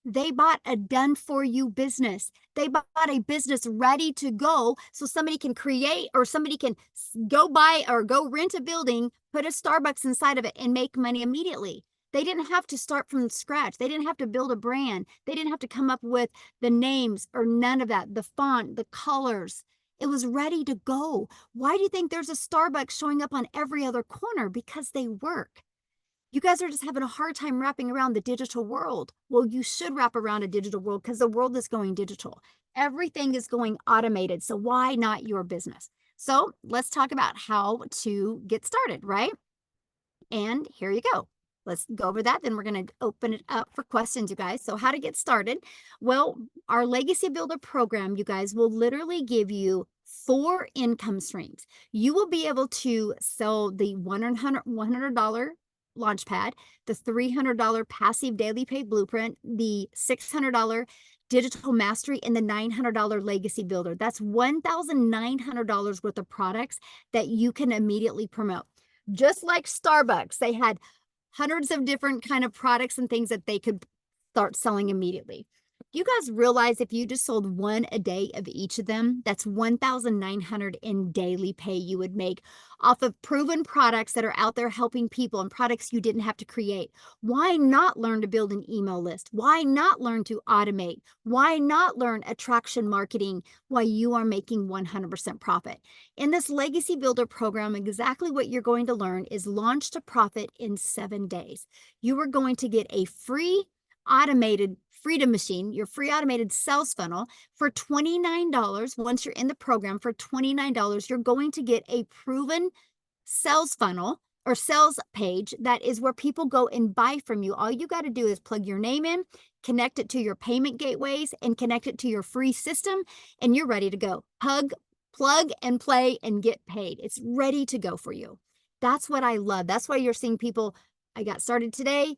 They bought a done for you business. They bought a business ready to go so somebody can create or somebody can go buy or go rent a building, put a Starbucks inside of it and make money immediately. They didn't have to start from scratch. They didn't have to build a brand. They didn't have to come up with the names or none of that, the font, the colors. It was ready to go. Why do you think there's a Starbucks showing up on every other corner? Because they work. You guys are just having a hard time wrapping around the digital world. Well, you should wrap around a digital world because the world is going digital. Everything is going automated. So why not your business? So let's talk about how to get started, right? And here you go. Let's go over that. Then we're going to open it up for questions, you guys. So how to get started? Well, our Legacy Builder program, you guys, will literally give you 4 income streams. You will be able to sell the $100 Launchpad, the $300 passive daily pay blueprint, the $600 digital mastery, and the $900 legacy builder. That's $1,900 worth of products that you can immediately promote. Just like Starbucks, they had hundreds of different kind of products and things that they could start selling immediately. You guys realize if you just sold 1 a day of each of them, that's 1,900 in daily pay you would make off of proven products that are out there helping people and products you didn't have to create. Why not learn to build an email list? Why not learn to automate? Why not learn attraction marketing while you are making 100% profit? In this Legacy Builder program, exactly what you're going to learn is launch to profit in 7 days. You are going to get a free automated Freedom Machine, your free automated sales funnel for $29. Once you're in the program for $29, you're going to get a proven sales funnel or sales page that is where people go and buy from you. All you got to do is plug your name in, connect it to your payment gateways, and connect it to your free system, and you're ready to go. Plug and play and get paid. It's ready to go for you. That's what I love. That's why you're seeing people, I got started today,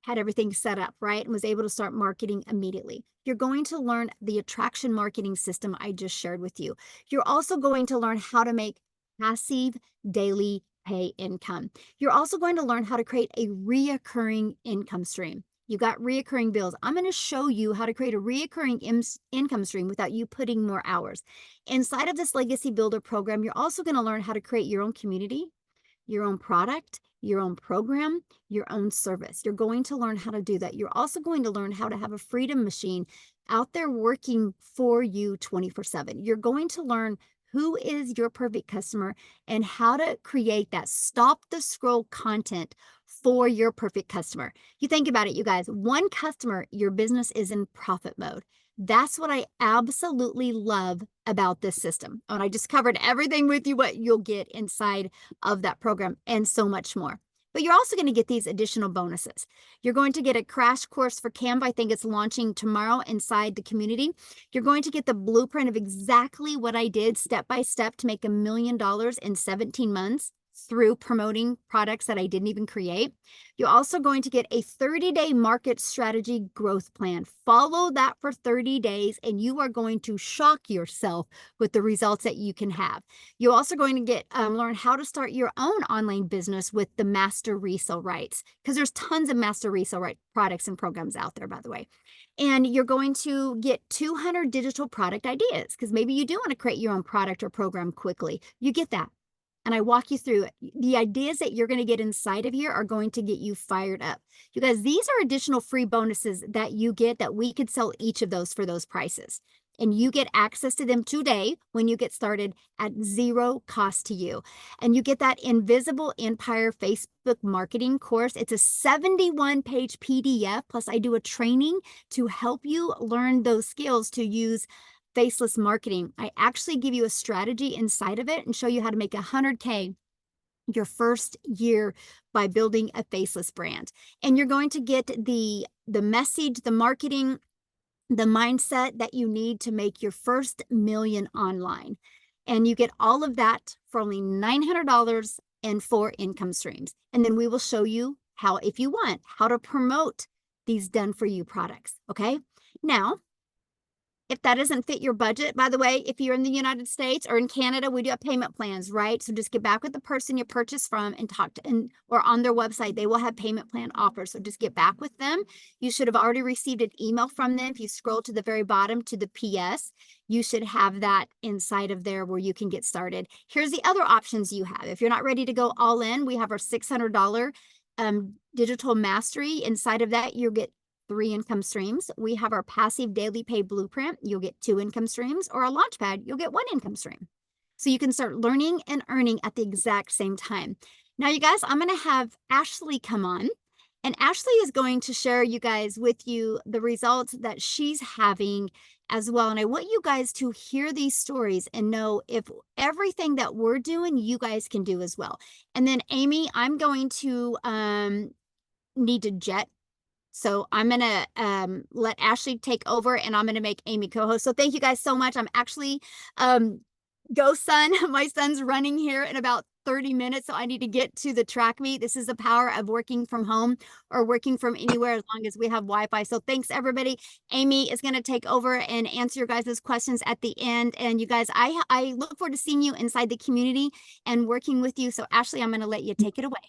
had everything set up, right? And was able to start marketing immediately. You're going to learn the attraction marketing system I just shared with you. You're also going to learn how to make passive daily pay income. You're also going to learn how to create a reoccurring income stream. You got reoccurring bills. I'm going to show you how to create a reoccurring income stream without you putting more hours. Inside of this Legacy Builder program, you're also going to learn how to create your own community, your own product, your own program, your own service. You're going to learn how to do that. You're also going to learn how to have a freedom machine out there working for you 24/7. You're going to learn who is your perfect customer and how to create that stop the scroll content for your perfect customer. You think about it, you guys, one customer, your business is in profit mode. That's what I absolutely love about this system. And I just covered everything with you, what you'll get inside of that program and so much more. But you're also going to get these additional bonuses. You're going to get a crash course for Canva. I think it's launching tomorrow inside the community. You're going to get the blueprint of exactly what I did step by step to make $1 million in 17 months through promoting products that I didn't even create. You're also going to get a 30-day market strategy growth plan. Follow that for 30 days and you are going to shock yourself with the results that you can have. You're also going to get learn how to start your own online business with the master resale rights, because there's tons of master resale right products and programs out there, by the way. And you're going to get 200 digital product ideas, because maybe you do want to create your own product or program quickly. You get that. and I walk you through it. The ideas that you're going to get inside of here are going to get you fired up. You guys, these are additional free bonuses that you get that we could sell each of those for those prices. And you get access to them today when you get started at zero cost to you. And you get that Invisible Empire Facebook marketing course. It's a 71-page PDF. Plus, I do a training to help you learn those skills to use faceless marketing. I actually give you a strategy inside of it and show you how to make 100K your first year by building a faceless brand. And you're going to get the message, the marketing, the mindset that you need to make your first million online. And you get all of that for only $900 and 4 income streams. And then we will show you how, if you want, how to promote these done for you products. Okay. Now, if that doesn't fit your budget, by the way, if you're in the United States or in Canada, we do have payment plans, right? So just get back with the person you purchased from and talk to, or on their website, they will have payment plan offers. So just get back with them. You should have already received an email from them. If you scroll to the very bottom to the PS, you should have that inside of there where you can get started. Here's the other options you have. If you're not ready to go all in, we have our $600 digital mastery. Inside of that, you'll get 3 income streams. We have our passive daily pay blueprint. You'll get 2 income streams, or a launchpad, you'll get 1 income stream. So you can start learning and earning at the exact same time. Now, you guys, I'm going to have Ashley come on, and Ashley is going to share you guys with you the results that she's having as well. And I want you guys to hear these stories and know if everything that we're doing, you guys can do as well. And then Amy, I'm going to need to jet. So I'm going to let Ashley take over, and I'm going to make Amy co-host. So thank you guys so much. I'm actually, go son, my son's running here in about 30 minutes. So I need to get to the track meet. This is the power of working from home or working from anywhere as long as we have Wi-Fi. So thanks everybody. Amy is going to take over and answer your guys' questions at the end. And you guys, I look forward to seeing you inside the community and working with you. So Ashley, I'm going to let you take it away.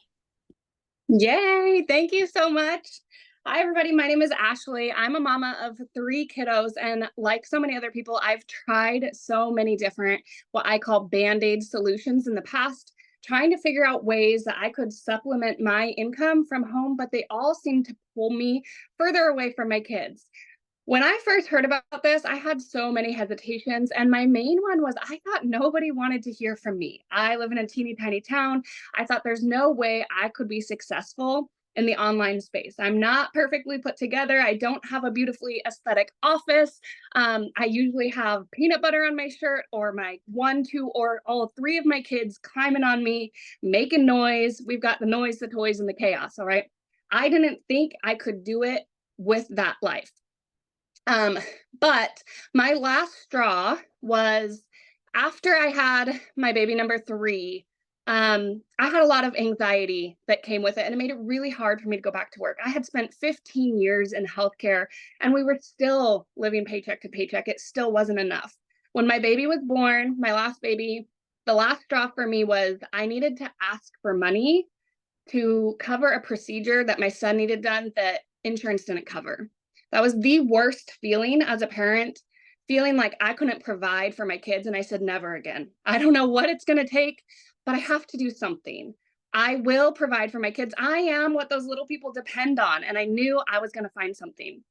Yay! Thank you so much. Hi, everybody. My name is Ashley. I'm a mama of 3 kiddos, and like so many other people, I've tried so many different, what I call Band-Aid solutions in the past, trying to figure out ways that I could supplement my income from home, but they all seem to pull me further away from my kids. When I first heard about this, I had so many hesitations, and my main one was I thought nobody wanted to hear from me. I live in a teeny tiny town. I thought there's no way I could be successful in the online space. I'm not perfectly put together. I don't have a beautifully aesthetic office. I usually have peanut butter on my shirt, or my 1, 2, or all 3 of my kids climbing on me, making noise. We've got the noise, the toys, and the chaos, all right? I didn't think I could do it with that life. But my last straw was after I had my baby number 3. I had a lot of anxiety that came with it, and it made it really hard for me to go back to work. I had spent 15 years in healthcare, and we were still living paycheck to paycheck. It still wasn't enough. When my baby was born, my last baby, the last straw for me was I needed to ask for money to cover a procedure that my son needed done that insurance didn't cover. That was the worst feeling as a parent, feeling like I couldn't provide for my kids. And I said, never again. I don't know what it's going to take, but I have to do something. I will provide for my kids. I am what those little people depend on. And I knew I was going to find something.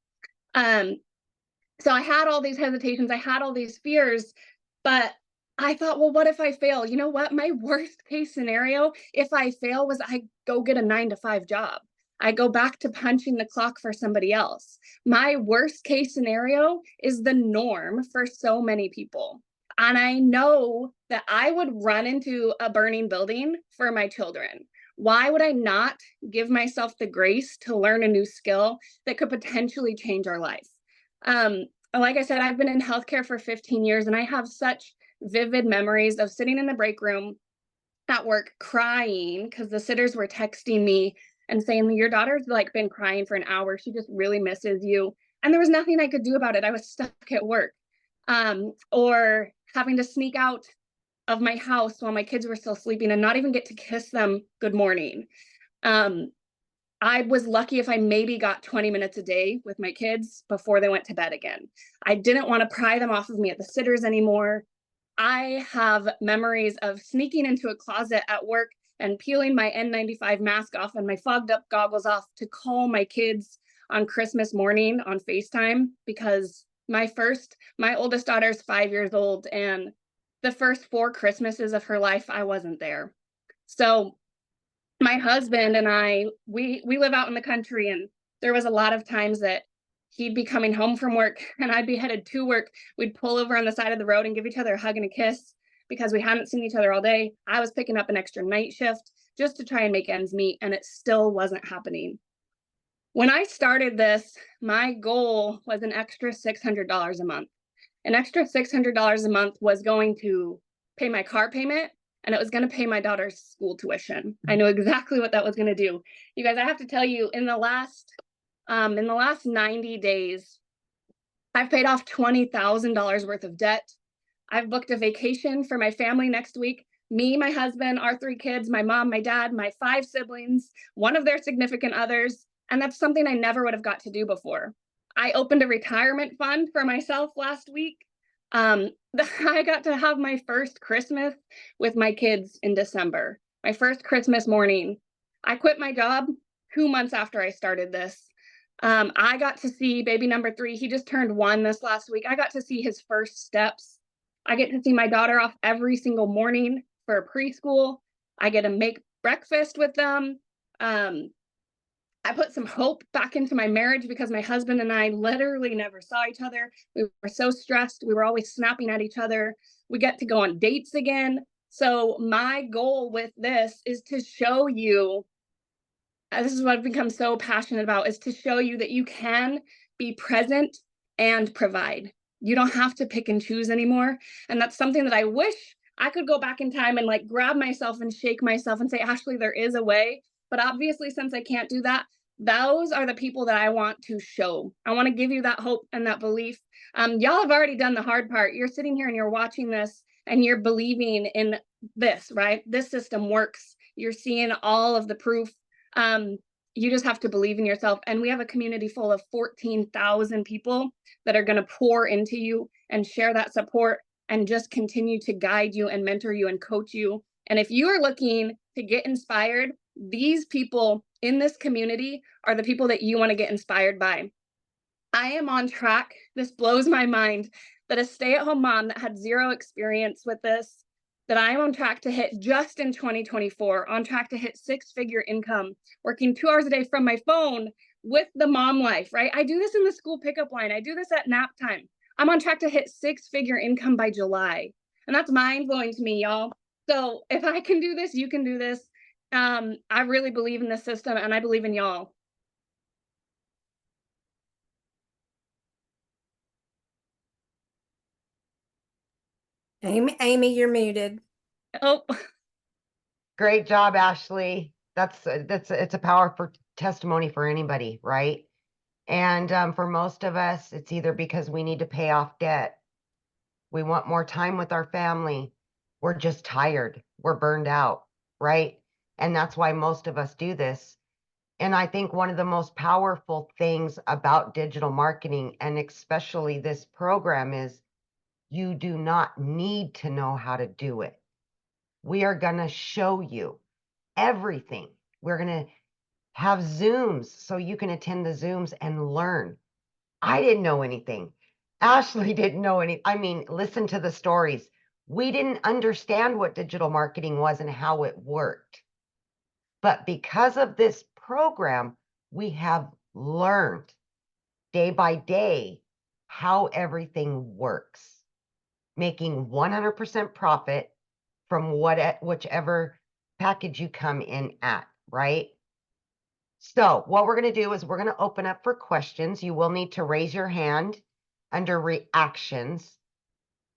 So I had all these hesitations. I had all these fears, but I thought, well, what if I fail? You know what? My worst case scenario, if I fail, was I go get a 9-to-5 job. I go back to punching the clock for somebody else. My worst case scenario is the norm for so many people. And I know that I would run into a burning building for my children. Why would I not give myself the grace to learn a new skill that could potentially change our life? Like I said, I've been in healthcare for 15 years, and I have such vivid memories of sitting in the break room at work crying because the sitters were texting me and saying, your daughter's like been crying for an hour. She just really misses you. And there was nothing I could do about it. I was stuck at work. Or having to sneak out of my house while my kids were still sleeping and not even get to kiss them good morning. I was lucky if I maybe got 20 minutes a day with my kids before they went to bed again. I didn't want to pry them off of me at the sitters anymore. I have memories of sneaking into a closet at work and peeling my N95 mask off and my fogged up goggles off to call my kids on Christmas morning on FaceTime, because my oldest daughter's 5 years old, and the first 4 Christmases of her life, I wasn't there. So my husband and I, we live out in the country, and there was a lot of times that he'd be coming home from work and I'd be headed to work. We'd pull over on the side of the road and give each other a hug and a kiss because we hadn't seen each other all day. I was picking up an extra night shift just to try and make ends meet, and it still wasn't happening. When I started this, my goal was an extra $600 a month. An extra $600 a month was going to pay my car payment, and it was going to pay my daughter's school tuition. I knew exactly what that was going to do. You guys, I have to tell you, in the last 90 days, I've paid off $20,000 worth of debt. I've booked a vacation for my family next week. Me, my husband, our 3 kids, my mom, my dad, my 5 siblings, one of their significant others. And that's something I never would have got to do before. I opened a retirement fund for myself last week. I got to have my first Christmas with my kids in December. My first Christmas morning. I quit my job 2 months after I started this. I got to see baby number 3. He just turned 1 this last week. I got to see his first steps. I get to see my daughter off every single morning for preschool. I get to make breakfast with them. I put some hope back into my marriage because my husband and I literally never saw each other. We were so stressed. We were always snapping at each other. We get to go on dates again. So my goal with this is to show you, this is what I've become so passionate about, is to show you that you can be present and provide. You don't have to pick and choose anymore. And that's something that I wish I could go back in time and like grab myself and shake myself and say, Ashley, there is a way. But obviously, since I can't do that, those are the people that I want to show. I want to give you that hope and that belief. Y'all have already done the hard part. You're sitting here and you're watching this and you're believing in this, right? This system works. You're seeing all of the proof. You just have to believe in yourself. And we have a community full of 14,000 people that are going to pour into you and share that support and just continue to guide you and mentor you and coach you. And if you are looking to get inspired, these people in this community are the people that you want to get inspired by. I am on track. This blows my mind that a stay-at-home mom that had 0 experience with this, that I'm on track to hit just in 2024, on track to hit 6-figure income, working 2 hours a day from my phone with the mom life, right? I do this in the school pickup line. I do this at nap time. I'm on track to hit 6-figure income by July. And that's mind-blowing to me, y'all. So if I can do this, you can do this. I really believe in this system, and I believe in y'all. Amy, you're muted. Oh, Great job, Ashley. It's a powerful testimony for anybody, right? And for most of us, it's either because we need to pay off debt, we want more time with our family, we're just tired, we're burned out, right? And that's why most of us do this. And I think one of the most powerful things about digital marketing, and especially this program, is you do not need to know how to do it. We are going to show you everything. We're going to have Zooms so you can attend the Zooms and learn. I didn't know anything. Ashley didn't know any. I mean, listen to the stories. We didn't understand what digital marketing was and how it worked. But because of this program, we have learned day by day how everything works, making 100% profit from whichever package you come in at, right? So what we're going to do is we're going to open up for questions. You will need to raise your hand under reactions.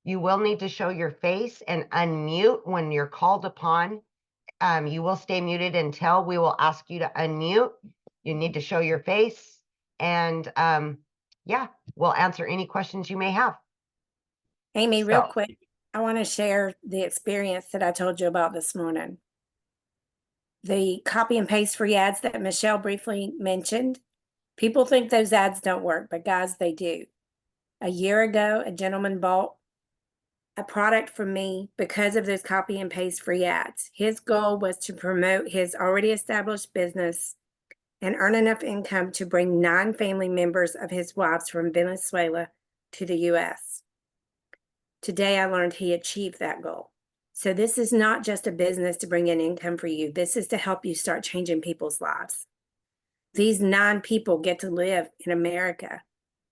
You will need to show your face and unmute when you're called upon. You will stay muted until we will ask you to unmute. You need to show your face, and yeah, we'll answer any questions you may have. Amy, real quick, I want to share the experience that I told you about this morning. The copy and paste free ads that Michelle briefly mentioned. People think those ads don't work, but guys, they do. A year ago, a gentleman bought a product from me because of those copy and paste free ads. His goal was to promote his already established business and earn enough income to bring 9 family members of his wives from Venezuela to the US. Today, I learned he achieved that goal. So this is not just a business to bring in income for you. This is to help you start changing people's lives. These 9 people get to live in America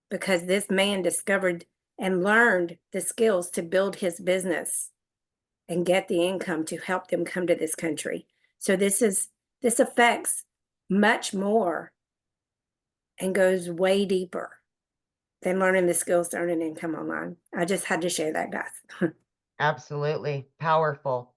because this man discovered and learned the skills to build his business and get the income to help them come to this country. So this affects much more and goes way deeper than learning the skills to earn an income online. I just had to share that, guys. Absolutely powerful.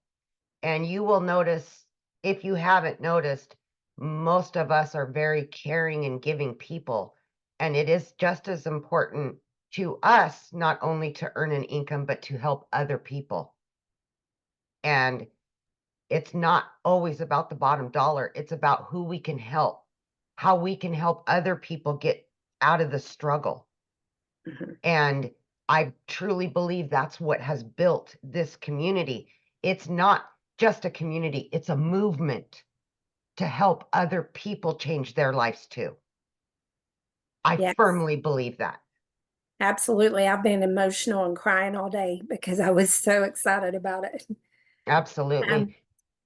And you will notice, if you haven't noticed, most of us are very caring and giving people. And it is just as important to us, not only to earn an income, but to help other people. And it's not always about the bottom dollar. It's about who we can help, how we can help other people get out of the struggle. Mhm. And I truly believe that's what has built this community. It's not just a community, it's a movement to help other people change their lives too. I Yes. firmly believe that. Absolutely. I've been emotional and crying all day because I was so excited about it. Absolutely.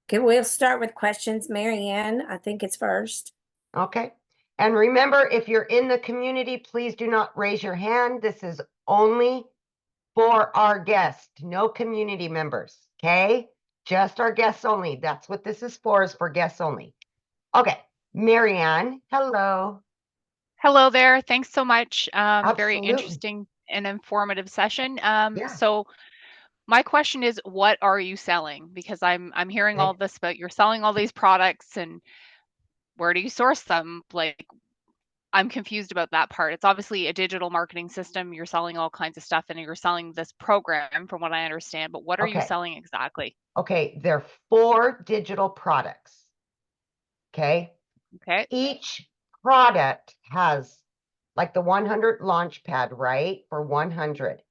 Okay, we'll start with questions. Mary Ann, I think it's first. Okay. And remember, if you're in the community, please do not raise your hand. This is only for our guests, no community members. Okay. Just our guests only. That's what this is for guests only. Okay. Mary Ann, hello. Hello there. Thanks so much. Very Absolutely. interesting and informative session. Yeah. So my question is, what are you selling? Because I'm hearing all Okay. this about you're selling all these products, and where do you source them? Like, I'm confused about that part. It's obviously a digital marketing system. You're selling all kinds of stuff, and you're selling this program, from what I understand. But what are you Okay. selling exactly? Okay. There are 4 digital products. Okay. Okay. Each product has, like the 100 launch pad, right? For 100.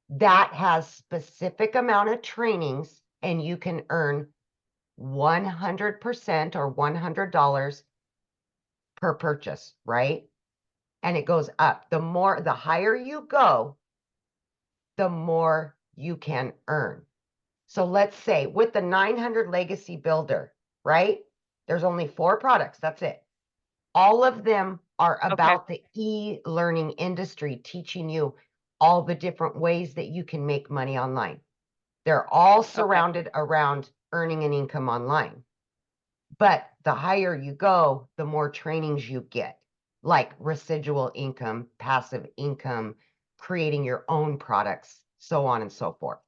That has specific amount of trainings, and you can earn 100% or $100 per purchase, right? And it goes up. The higher you go, the more you can earn. So let's say with the 900 Legacy Builder, right? There's only 4 products. That's it. All of them are Okay. about the e-learning industry, teaching you all the different ways that you can make money online. They're all surrounded around earning an income online. But the higher you go, the more trainings you get, like residual income, passive income, creating your own products, so on and so forth.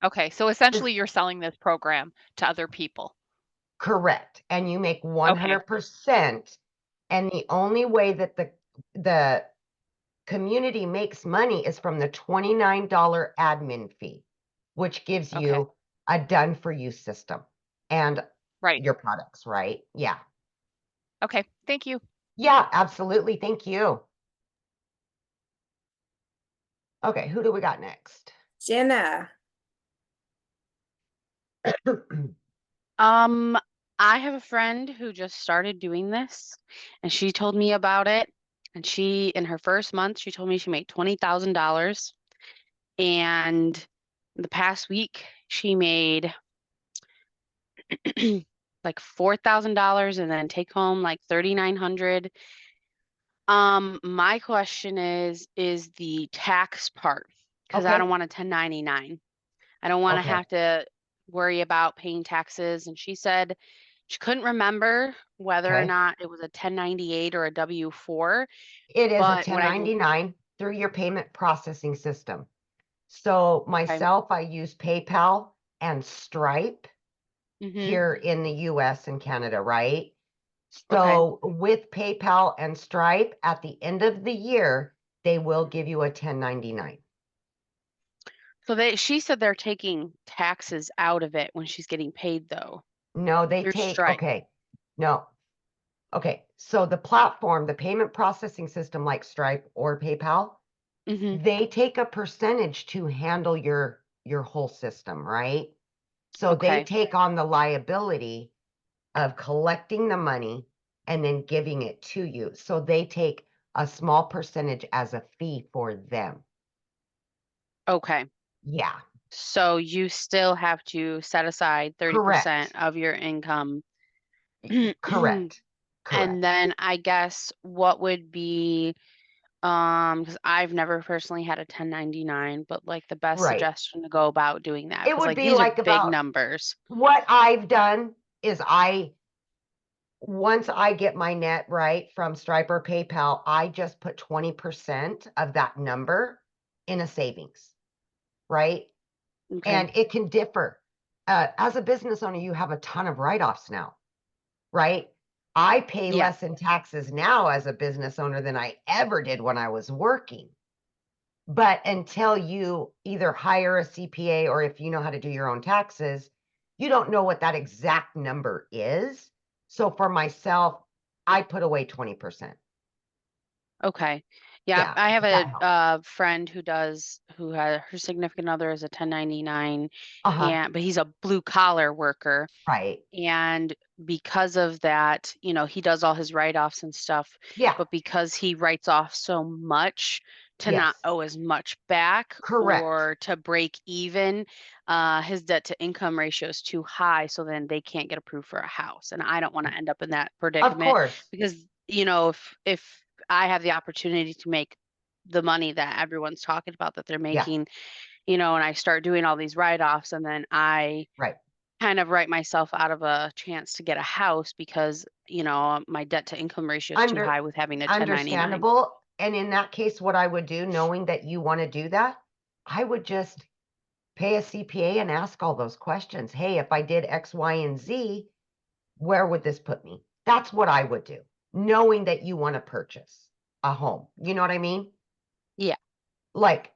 Okay. So essentially, you're selling this program to other people. Correct. And you make Okay. 100%. And the only way that the community makes money is from the $29 admin fee, which gives Okay. you a done for you system and Right. your products, right? Yeah. Okay. Thank you. Yeah, absolutely. Thank you. Okay, who do we got next? Jenna. I have a friend who just started doing this, and she told me about it. And she, in her first month, she told me she made $20,000. And the past week, she made like $4,000 and then take home like $3,900. My question is the tax part, because I Okay. don't want a 1099. I don't want to Okay. have to worry about paying taxes. And she said she couldn't remember whether or Okay. not it was a 1098 or a W-4, It is a but when I 1099 through your payment processing system. So okay, myself, I use PayPal and Stripe here in the US and Canada, right? okay. So with PayPal and Stripe, at the end of the year, they will give you a 1099. So she said they're taking taxes out of it when she's getting paid though, No, they through take, Stripe. okay. No. Okay. So the platform, the payment processing system like Stripe or PayPal, Mm-hmm. they take a percentage to handle your your whole system, right? So they Okay. take on the liability of collecting the money and then giving it to you. So they take a small percentage as a fee for them. Okay. Yeah, So you still have to set aside 30% correct. of your income. Correct. And Correct. then I guess what would be, because I've never personally had a 1099, but like the best Right. suggestion to go about doing that, It because would like be these are like big about numbers. what I've done is once I get my net right from Stripe or PayPal, I just put 20% of that number in a savings, right? Okay. And it can differ. As a business owner, you have a ton of write-offs now, right? I pay Yeah. less in taxes now as a business owner than I ever did when I was working. But until you either hire a CPA or if you know how to do your own taxes, you don't know what that exact number is. So for myself, I put away 20%. Okay. Yeah, Yeah, I have that helps. a friend who had her significant other is a 1099, Uh-huh. but he's a blue collar worker. Right. And because of that, he does all his write-offs and stuff, Yeah. but because he writes off so much to Yes. not owe as much back Correct. or to break even, his debt to income ratio is too high, so then they can't get approved for a house. And I don't want to end up in that Of predicament course. because, if I have the opportunity to make the money that everyone's talking about that they're Yeah. making, and I start doing all these write-offs and then I Right. kind of write myself out of a chance to get a house because, my debt to income ratio is too high with having a 1099. Understandable. And in that case, what I would do, knowing that you want to do that, I would just pay a CPA and ask all those questions. Hey, if I did X, Y, and Z, where would this put me? That's what I would do, knowing that you want to purchase a home. You know what I mean? Yeah. Like,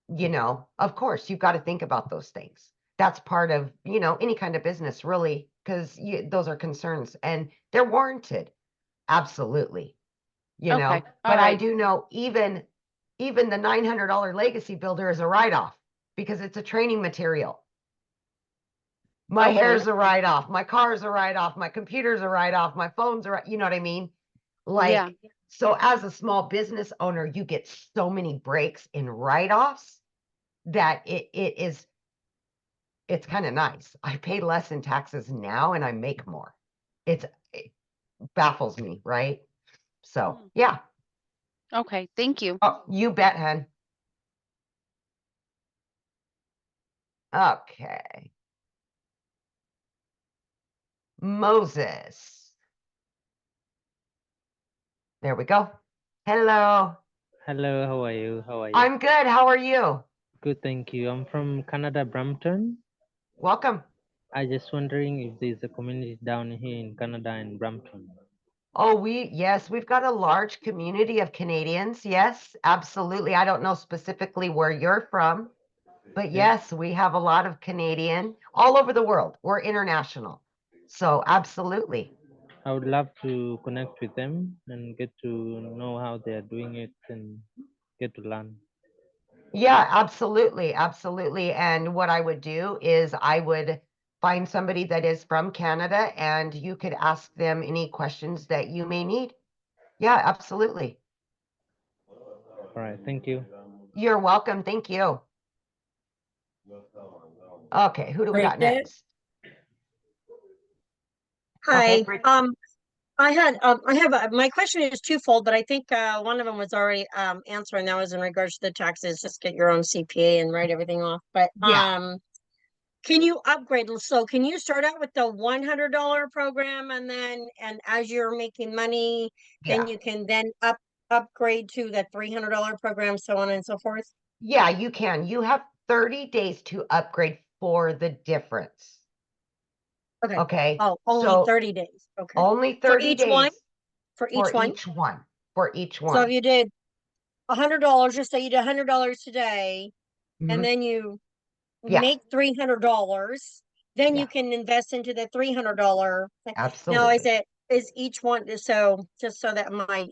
of course, you've got to think about those things. That's part of, any kind of business, really, because those are concerns and they're warranted. Absolutely. Okay. All But I right. do know even the $900 legacy builder is a write-off because it's a training material. My Okay. hair's a write-off, my car's a write-off, my computer's a write-off, my phone's you know what I mean? Yeah. Like, so as a small business owner, you get so many breaks in write-offs that it's kind of nice. I pay less in taxes now and I make more. It baffles me, right? So Mhm. yeah. Okay. Thank you. Oh, you bet, hun. Okay. Moses. There we go. Hello. Hello, how are you? How are you? I'm good. How are you? Good, thank you. I'm from Canada, Brampton. Welcome. I just wondering if there's a community down here in Canada in Brampton. Oh, yes, we've got a large community of Canadians. Yes, absolutely. I don't know specifically where you're from, but Yeah. yes, we have a lot of Canadian all over the world. We're international. So absolutely. I would love to connect with them and get to know how they are doing it and get to learn. Yeah, absolutely. Absolutely. And what I would do is I would find somebody that is from Canada and you could ask them any questions that you may need. Yeah, absolutely. All right, thank you. You're welcome. Thank you. Okay, who do we got Bridget? next? Hi. Okay, I have my question is twofold, but I think one of them was already answered, and that was in regards to the taxes. Just get your own CPA and write everything off. But yeah, can you upgrade? So can you start out with the $100 program, and as you're making money, then yeah, you can then upgrade to the $300 program, so on and so forth? yeah, you can. You have 30 days to upgrade for the difference. Okay. Okay, Oh, only so 30 days. Okay. only For 30 each one? days For for each one? each one. For each So if one. you did $100, just say you did $100 today, and Mhm. then you Yeah, make $300, then yeah, you can invest into the $300 thing. Now, absolutely. is each one, so just so that my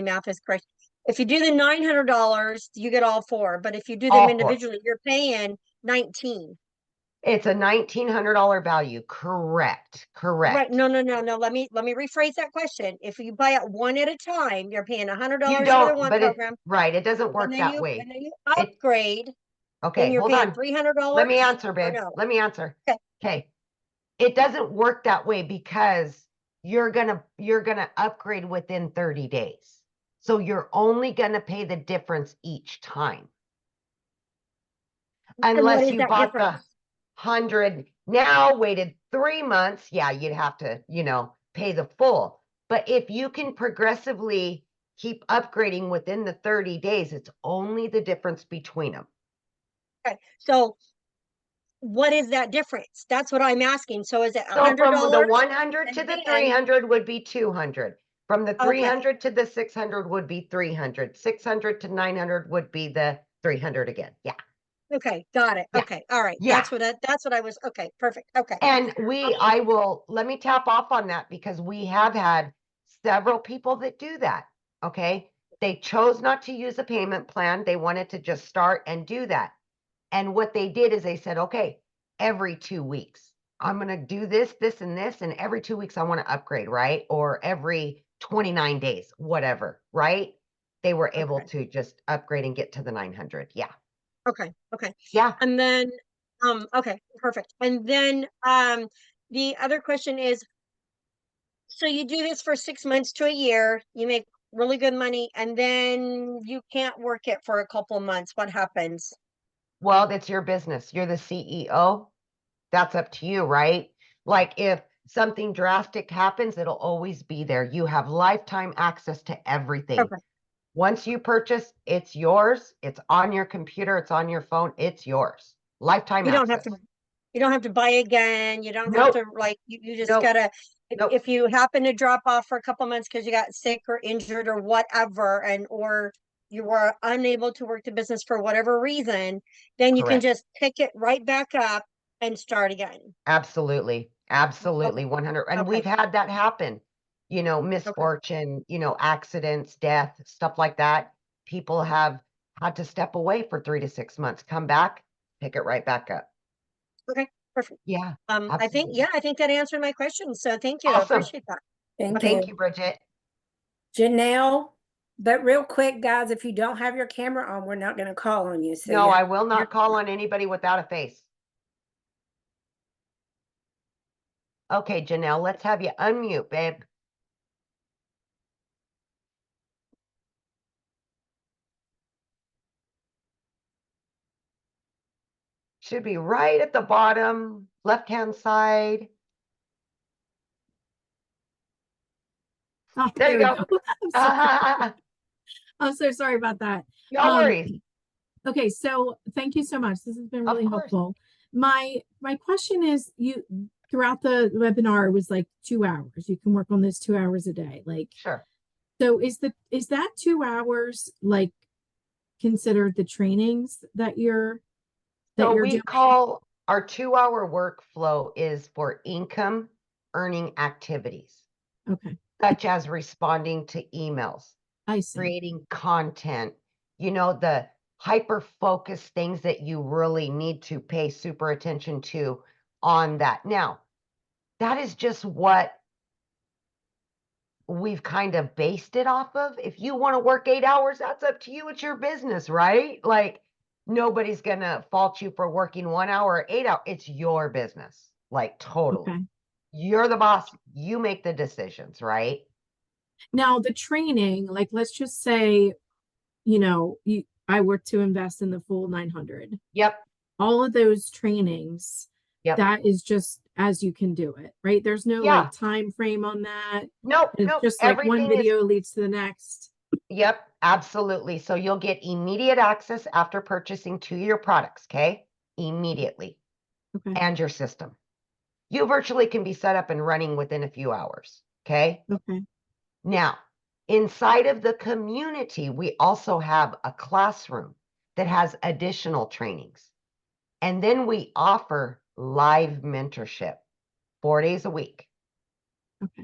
math is correct, if you do the $900, you get all four, but if you do them All four. individually, you're paying 19. It's a $1,900 value. Correct. Correct. Right. No. Let me rephrase that question. If you buy it one at a time, you're paying $100 You for the don't, one but it, program. right. It doesn't And work then that way. you It, upgrade, then okay, you're hold paying on. $300. Let me answer, Or babe. no? Let me answer. Okay. Okay. It doesn't work that way because you're gonna upgrade within 30 days. So you're only gonna pay the difference each time. And what Unless is you that bought the difference? 100 now, waited 3 months, yeah, you'd have to, pay the full. But if you can progressively keep upgrading within the 30 days, it's only the difference between them. Okay. So what is that difference? That's what I'm asking. So is it So $100? from the 100 to And the then- 300 would be 200. From the Okay. 300 to the 600 would be 300. 600 to 900 would be the 300 again. Yeah. Okay, got it. Yeah. Okay, all right. Yeah. That's what I was. Okay, perfect. Okay. And let me tap off on that because we have had several people that do that. Okay. They chose not to use a payment plan. They wanted to just start and do that. And what they did is they said, okay, every 2 weeks, I'm going to do this, this, and this. And every 2 weeks, I want to upgrade, right? Or every 29 days, whatever, right? They were able to just upgrade and get to the 900. Yeah. Okay. Yeah. And then, okay, perfect. And then, the other question is, so you do this for 6 months to a year, you make really good money, and then you can't work it for a couple of months. What happens? Well, that's your business. You're the CEO. That's up to you, right? Like if something drastic happens, it'll always be there. You have lifetime access to everything. Okay. Once you purchase, it's yours. It's on your computer. It's on your phone. It's yours. Lifetime You don't have access. you don't have to buy again. You don't have Nope. to you just Nope. gotta, Nope. if you happen to drop off for a couple months because you got sick or injured or whatever, or you were unable to work the business for whatever reason, then you can Correct. just pick it right back up and start again. Absolutely. Absolutely. 100. And Okay. we've had that happen, misfortune, accidents, death, stuff like that. People have had to step away for 3 to 6 months, come back, pick it right back up. Okay, perfect. Yeah. I think, absolutely. I think that answered my question. So thank you. I Awesome. appreciate that. Thank Thank you. you, Bridget. Janelle, but real quick, guys, if you don't have your camera on, we're not going to call on you. So No, you I have- will not call on anybody without a face. Okay, Janelle, let's have you unmute, babe. Should be right at the bottom, left-hand side. Oh, There you we go. I'm so sorry about that. No worries. Okay, so thank you so much. This has been Of really course. helpful. My question is, you throughout the webinar, it was like 2 hours. You can work on this 2 hours a day. Like, Sure. so is that 2 hours like considered the trainings that you're we doing? call our 2-hour workflow is for income earning activities, Okay, such as responding to emails, I see. creating content, the hyper focused things that you really need to pay super attention to on that. Now, that is just what we've kind of based it off of. If you want to work 8 hours, that's up to you. It's your business, right? Like nobody's going to fault you for working 1 hour or 8 hours. It's your business. Like totally. Okay. You're the boss. You make the decisions, right? Now the training, like let's just say, I were to invest in the full 900. Yep. All of those trainings, Yep. that is just as you can do it, right? There's no Yeah. like time frame on that. Nope. It's Nope. just like one Everything is video leads to the next. Yep, absolutely. So you'll get immediate access after purchasing to your products, okay? Immediately. Okay. And your system. You virtually can be set up and running within a few hours, okay? Okay. Now, inside of the community, we also have a classroom that has additional trainings. And then we offer live mentorship 4 days a week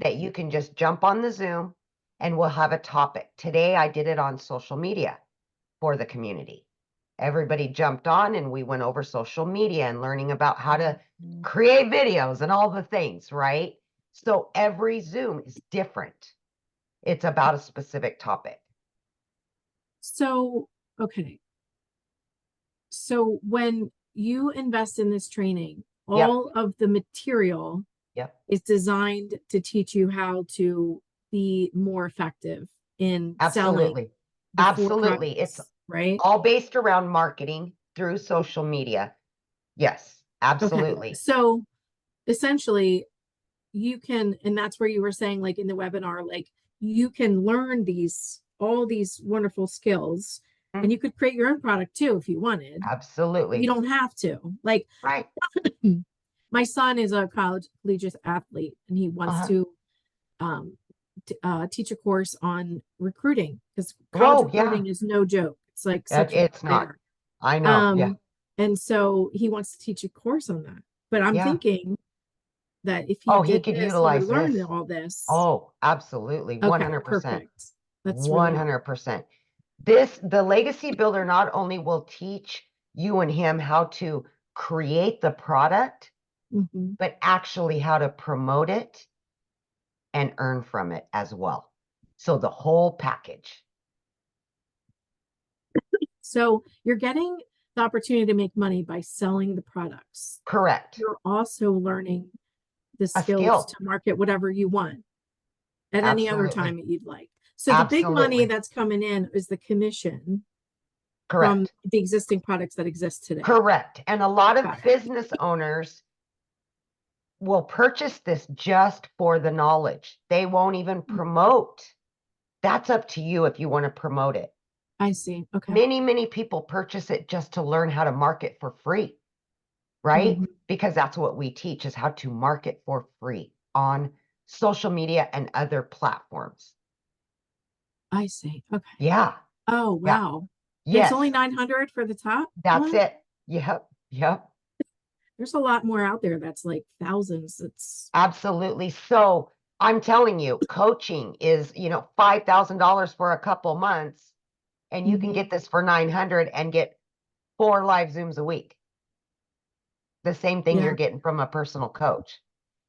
that you can just jump on the Zoom and we'll have a topic. Today, I did it on social media for the community. everybody jumped on and we went over social media and learning about how to create videos and all the things, right? So every Zoom is different. It's about a specific topic. So, okay. So when you invest in this training, Yep. all of the material Yep. is designed to teach you how to be more effective in selling Absolutely. the four Absolutely. It's products, right? all based around marketing through social media. Yes, absolutely. Okay. So essentially you can, and that's where you were saying, like in the webinar, like you can learn all these wonderful skills, and you could create your own product too if you wanted. Absolutely. You don't have to. Like, Right. my son is a collegiate athlete, and he wants to teach a course on recruiting, because college recruiting is no joke. It's like such it's not. I know. Yeah. And so he wants to teach a course on that. But I'm thinking that if he he did could this, he utilize would learn this. all this. Oh, absolutely. 100%. Perfect. That's really 100%. The legacy builder not only will teach you and him how to create the product, but actually how to promote it and earn from it as well. So the whole package. So you're getting the opportunity to make money by selling the products. Correct. You're also learning the A skills skill. to market whatever you want at any other time that you'd like. So the big money Absolutely. that's coming in is the commission Correct. from the existing products that exist today. Correct. And a lot of business owners will purchase this just for the knowledge. They won't even promote. That's up to you if you want to promote it. I see. Okay. Many people purchase it just to learn how to market for free, right? Because that's what we teach, is how to market for free on social media and other platforms. I see. Okay. Yeah. Oh, wow. Yes. It's only 900 for the top? That's it. Yep. There's a lot more out there that's like thousands. It's absolutely. So I'm telling you, coaching is, $5,000 for a couple months, and you can get this for 900 and get 4 live Zooms a week. The same thing you're getting from a personal coach.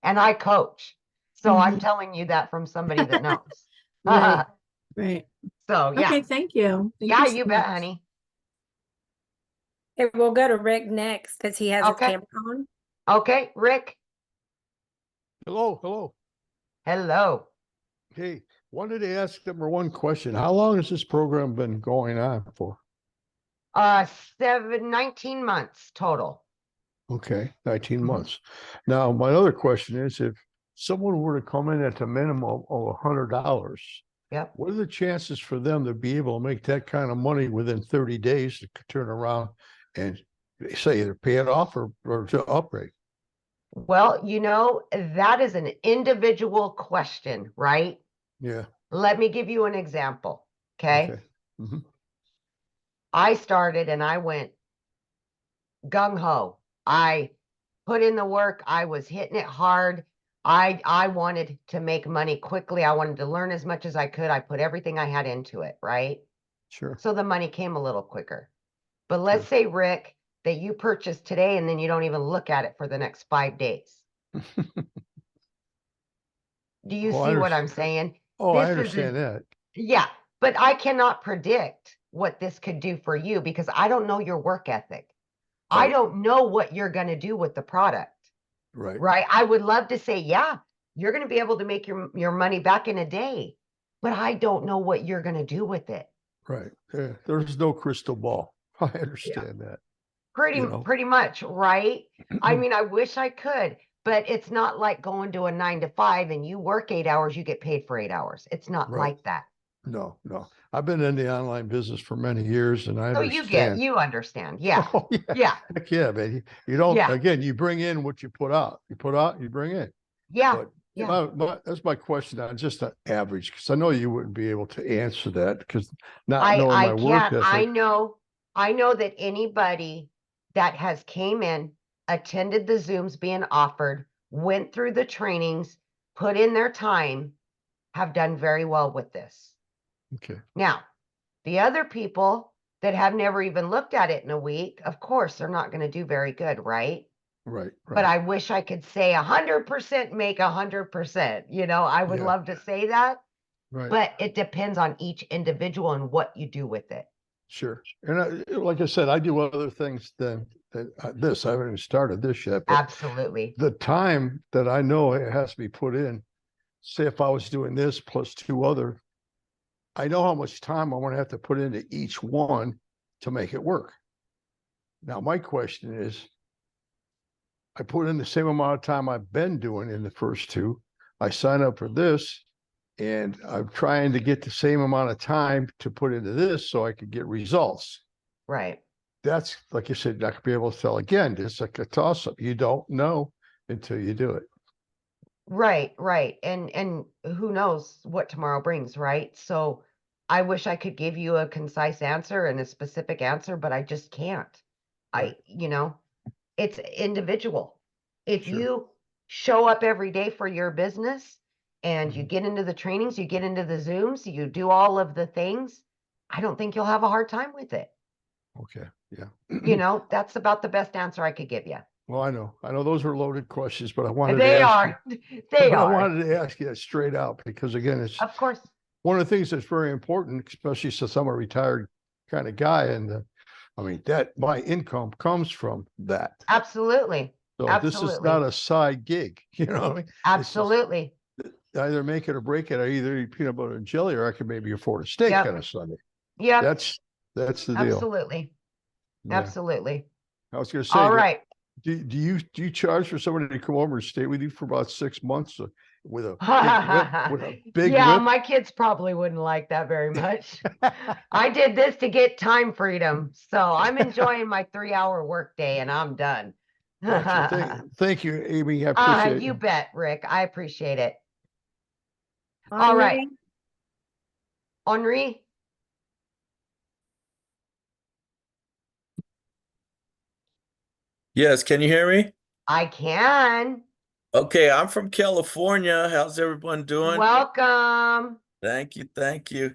And I coach. So I'm telling you that from somebody that knows. Right. So, yeah. Okay, thank you. You bet, honey. Okay, we'll go to Rick next because he has his camera on. Okay, Rick. Hello. Hey, wanted to ask number one question. How long has this program been going on for? 19 months total. Okay, 19 months. Now, my other question is, if someone were to come in at the minimum of $100, what are the chances for them to be able to make that kind of money within 30 days to turn around and say either pay it off or to upgrade? Well, that is an individual question, right? Yeah. Let me give you an example. Okay. I started and I went gung-ho. I put in the work. I was hitting it hard. I wanted to make money quickly. I wanted to learn as much as I could. I put everything I had into it, right? Sure. So the money came a little quicker. But let's say, Rick, that you purchased today and then you don't even look at it for the next 5 days. Do you see what I'm saying? Oh, I understand that. Yeah, but I cannot predict what this could do for you because I don't know your work ethic. I don't know what you're going to do with the product. Right. I would love to say, yeah, you're going to be able to make your money back in a day, but I don't know what you're going to do with it. Right. Yeah. There's no crystal ball. I understand that. Pretty much, right? I mean, I wish I could, but it's not like going to a 9 to 5 and you work 8 hours, you get paid for 8 hours. It's not like that. No. I've been in the online business for many years and I understand. You understand. Yeah. Oh, yeah. Heck yeah, man. You don't, again, you bring in what you put out. You put out, you bring in. Yeah. That's my question on just an average, because I know you wouldn't be able to answer that because not knowing my work ethic. I know that anybody that has came in, attended the Zooms being offered, went through the trainings, put in their time, have done very well with this. Okay. Now, the other people that have never even looked at it in a week, of course, they're not going to do very good, right? Right. But I wish I could say 100% make 100%. You know, I would love to say that, but it depends on each individual and what you do with it. Sure. And like I said, I do other things than this. I haven't even started this yet. But absolutely. The time that I know it has to be put in, say if I was doing this plus 2 other, I know how much time I'm going to have to put into each one to make it work. Now, my question is, I put in the same amount of time I've been doing in the first 2. I sign up for this, and I'm trying to get the same amount of time to put into this so I could get results. Right. That's, like you said, not gonna be able to tell again. It's like a toss-up. You don't know until you do it. Right. And who knows what tomorrow brings, right? So I wish I could give you a concise answer and a specific answer, but I just can't. Right. It's individual. If you show up every day for your business and you get into the trainings, you get into the Zooms, you do all of the things, I don't think you'll have a hard time with it. Okay. Yeah. That's about the best answer I could give you. Well, I know those are loaded questions, but I wanted They to ask are. you, They but I are. wanted to ask you that straight out because again, it's Of course. one of the things that's very important, especially since I'm a retired kind of guy. And I mean, that my income comes from that. Absolutely. So Absolutely. this is not a side gig, you know what I mean? Absolutely. Either make it or break it. I either eat peanut butter and jelly, or I can maybe afford a steak on a Sunday. Yeah. That's the deal. Absolutely. Yeah. Absolutely. I was going to say, all right. Do you charge for somebody to come over and stay with you for about 6 months with a big yeah, whip? my kids probably wouldn't like that very much. I did this to get time freedom, so I'm enjoying my 3-hour workday, and I'm done. Gotcha. Thank you, Amy. I appreciate you it. bet, Rick. I appreciate it. Henri? All right, Henri. Yes, can you hear me? I can. Okay, I'm from California. How's everyone doing? Welcome. Thank you, thank you.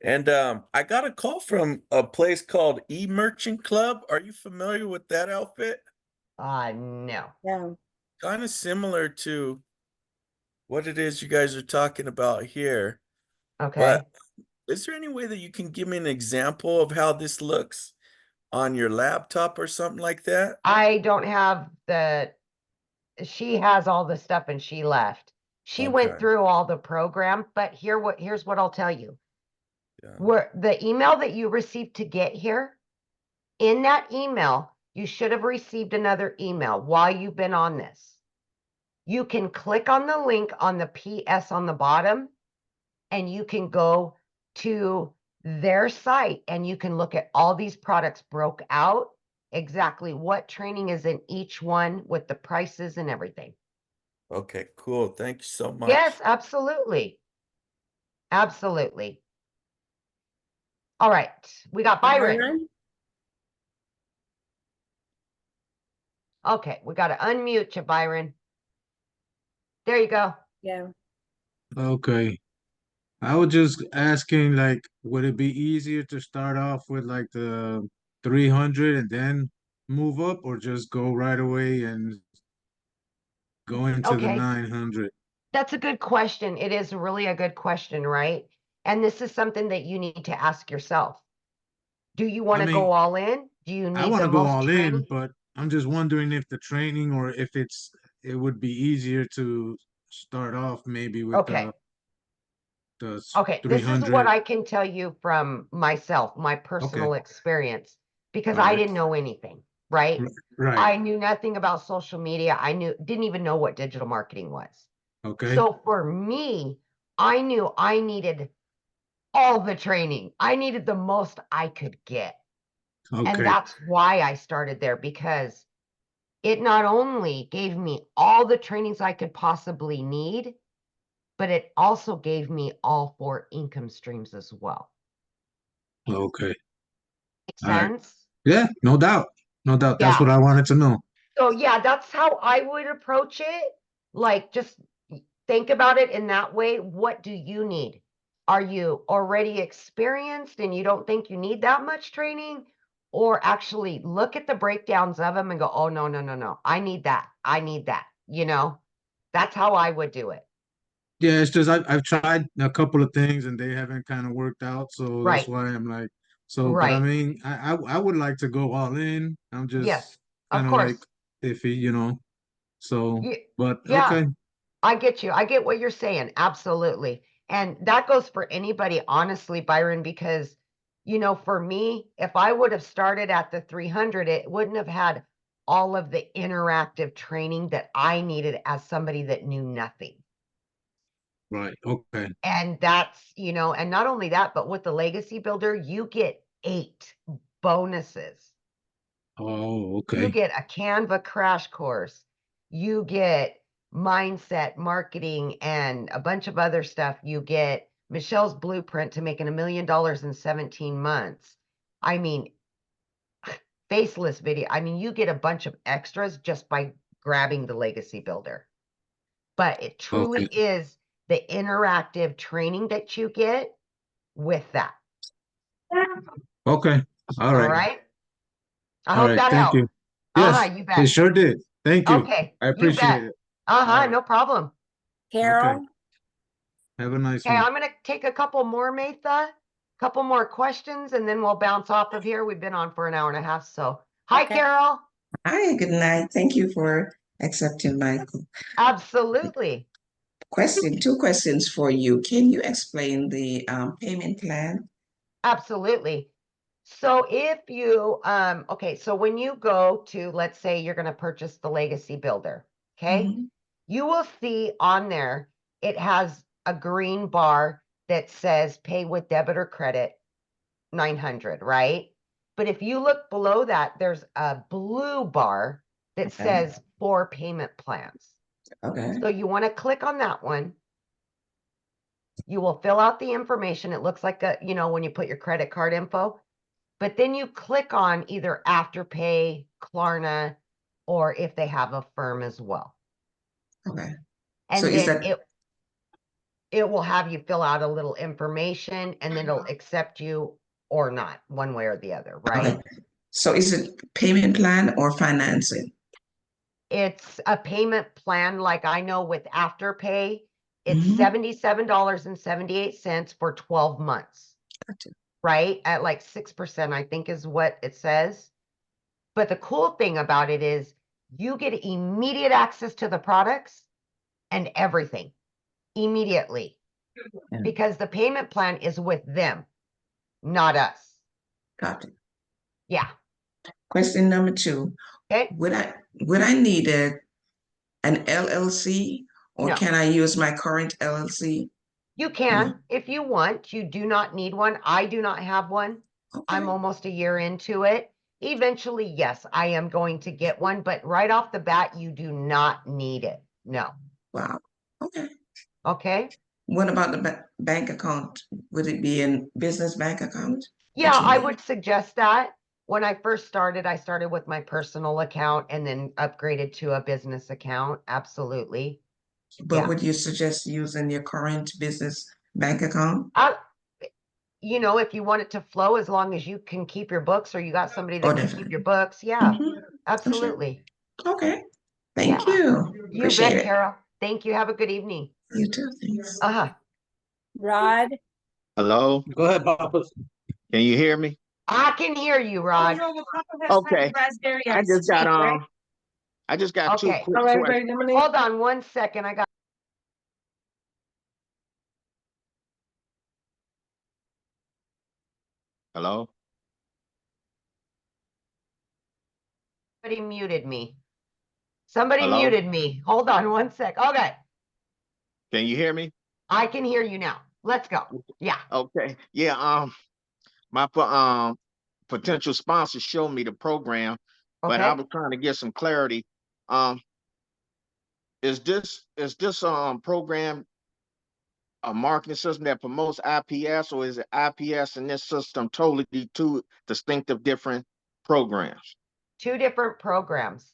And I got a call from a place called E-Merchant Club. Are you familiar with that outfit? No. No. Kind of similar to what it is you guys are talking about here. Okay. But is there any way that you can give me an example of how this looks on your laptop or something like that? I don't have she has all the stuff and she left. She went Okay. through all the program, but here's what I'll tell you. Yeah. Where the email that you received to get here, in that email, you should have received another email while you've been on this. You can click on the link on the PS on the bottom, and you can go to their site and you can look at all these products broke out, exactly what training is in each one with the prices and everything. Okay, cool. Thank you so much. Yes, absolutely. Absolutely. All right, we got Byron. Okay, we got to unmute you, Byron. There you go. Yeah. Okay. I was just asking, like, would it be easier to start off with like the 300 and then move up, or just go right away and go into the Okay. 900? That's a good question. It is really a good question, right? And this is something that you need to ask yourself. Do you want to go all in? Do you I need want the to go most all training? in, but I'm just wondering if the training, or if it would be easier to start off maybe with Okay. the Okay, this is 300. what I can tell you from myself, my personal experience, because I didn't know anything, right? Right. I knew nothing about social media. Didn't even know what digital marketing was. Okay. So for me, I knew I needed all the training. I needed the most I could get. And Okay. that's why I started there, because it not only gave me all the trainings I could possibly need, but it also gave me all 4 income streams as well. Okay. Make All right. sense? Yeah, no doubt. No doubt. That's what I wanted to know. So yeah, that's how I would approach it. Like, just think about it in that way. What do you need? Are you already experienced and you don't think you need that much training? Or actually look at the breakdowns of them and go, oh, no, no, no, no. I need that. I need that. You know, that's how I would do it. Yeah, it's just I've tried a couple of things and they haven't kind of worked out. So that's Right. why I'm like, so, but I Right. mean, I would like to go all in. I'm Yes, just of kind of like course. iffy, you know. So, but Yeah, okay. I get you. I get what you're saying. Absolutely. And that goes for anybody, honestly, Byron, because, you know, for me, if I would have started at the 300, it wouldn't have had all of the interactive training that I needed as somebody that knew nothing. Right. Okay. And that's, you know, and not only that, but with the Legacy Builder, you get 8 bonuses. Oh, You okay. get a Canva crash course. You get mindset, marketing, and a bunch of other stuff. You get Michelle's blueprint to making $1 million in 17 months. I mean, faceless video. I mean, you get a bunch of extras just by grabbing the Legacy Builder. But it truly Okay. is the interactive training that you get with that. Okay. All All right. right. I All hope right. that Thank helped. you. Yes, You it bet. sure did. Thank you. Okay, I you bet. appreciate it. All right. No problem. Carol, Okay. Have a nice Okay, one. I'm gonna take a couple more, Matha, couple more questions, and then we'll bounce off of here. We've been on for an hour and a half, so. Hi, okay. Carol. Hi, good night. Thank you for accepting my Absolutely. question. 2 questions for you. Can you explain the payment plan? Absolutely. So if you, okay, so when you go to, let's say you're gonna purchase the Legacy Builder, okay? Mhm. You will see on there, it has a green bar that says pay with debit or credit, 900, right? But if you look below that, there's a blue bar that Okay. says 4 payment plans. Okay. So you want to click on that one. You will fill out the information. It looks like you know, when you put your credit card info, but then you click on either Afterpay, Klarna, or if they have a firm as well. Okay. And So is then that it will have you fill out a little information and then it'll accept you or not, one way or the other, right? okay? So is it payment plan or financing? It's a payment plan, like I know with Afterpay, it's Mhm. $77.78 for 12 months, Gotcha. right? At like 6%, I think is what it says. But the cool thing about it is you get immediate access to the products and everything immediately Yeah. because the payment plan is with them, not us. Got it. Yeah. Question number 2. Okay. Would I need an LLC or No. can I use my current LLC? You can No. if you want. You do not need one. I do not have one. I'm Okay. almost a year into it. Eventually, yes, I am going to get one, but right off the bat, you do not need it. No. Wow. Okay. Okay. What about the bank account? Would it be in business bank account? Yeah, I would suggest that. When I first started, I started with my personal account and then upgraded to a business account. Absolutely. But Yeah. would you suggest using your current business bank account? You know, if you want it to flow, as long as you can keep your books or you got somebody that Oh, can keep definitely. your books. Yeah, Mhm. absolutely. Okay. Thank Yeah. you. You Appreciate bet, it. Carol. Thank you. Have a good evening. You too. Thanks. Uh-huh. Rod, Hello, Go ahead, Papa. can you hear me? I can hear you, Rod. Okay, I just got two Okay. quick questions. Hold on 1 second. I got Hello, somebody muted me. Somebody hello, muted me. Hold on 1 sec. Okay. can you hear me? I can hear you now. Let's go. Yeah. Okay, yeah. My potential sponsor showed me the program, but I Okay. was trying to get some clarity. Um, is this program a marketing system that promotes IPS, or is it IPS and this system totally two distinctive different programs? 2 different programs.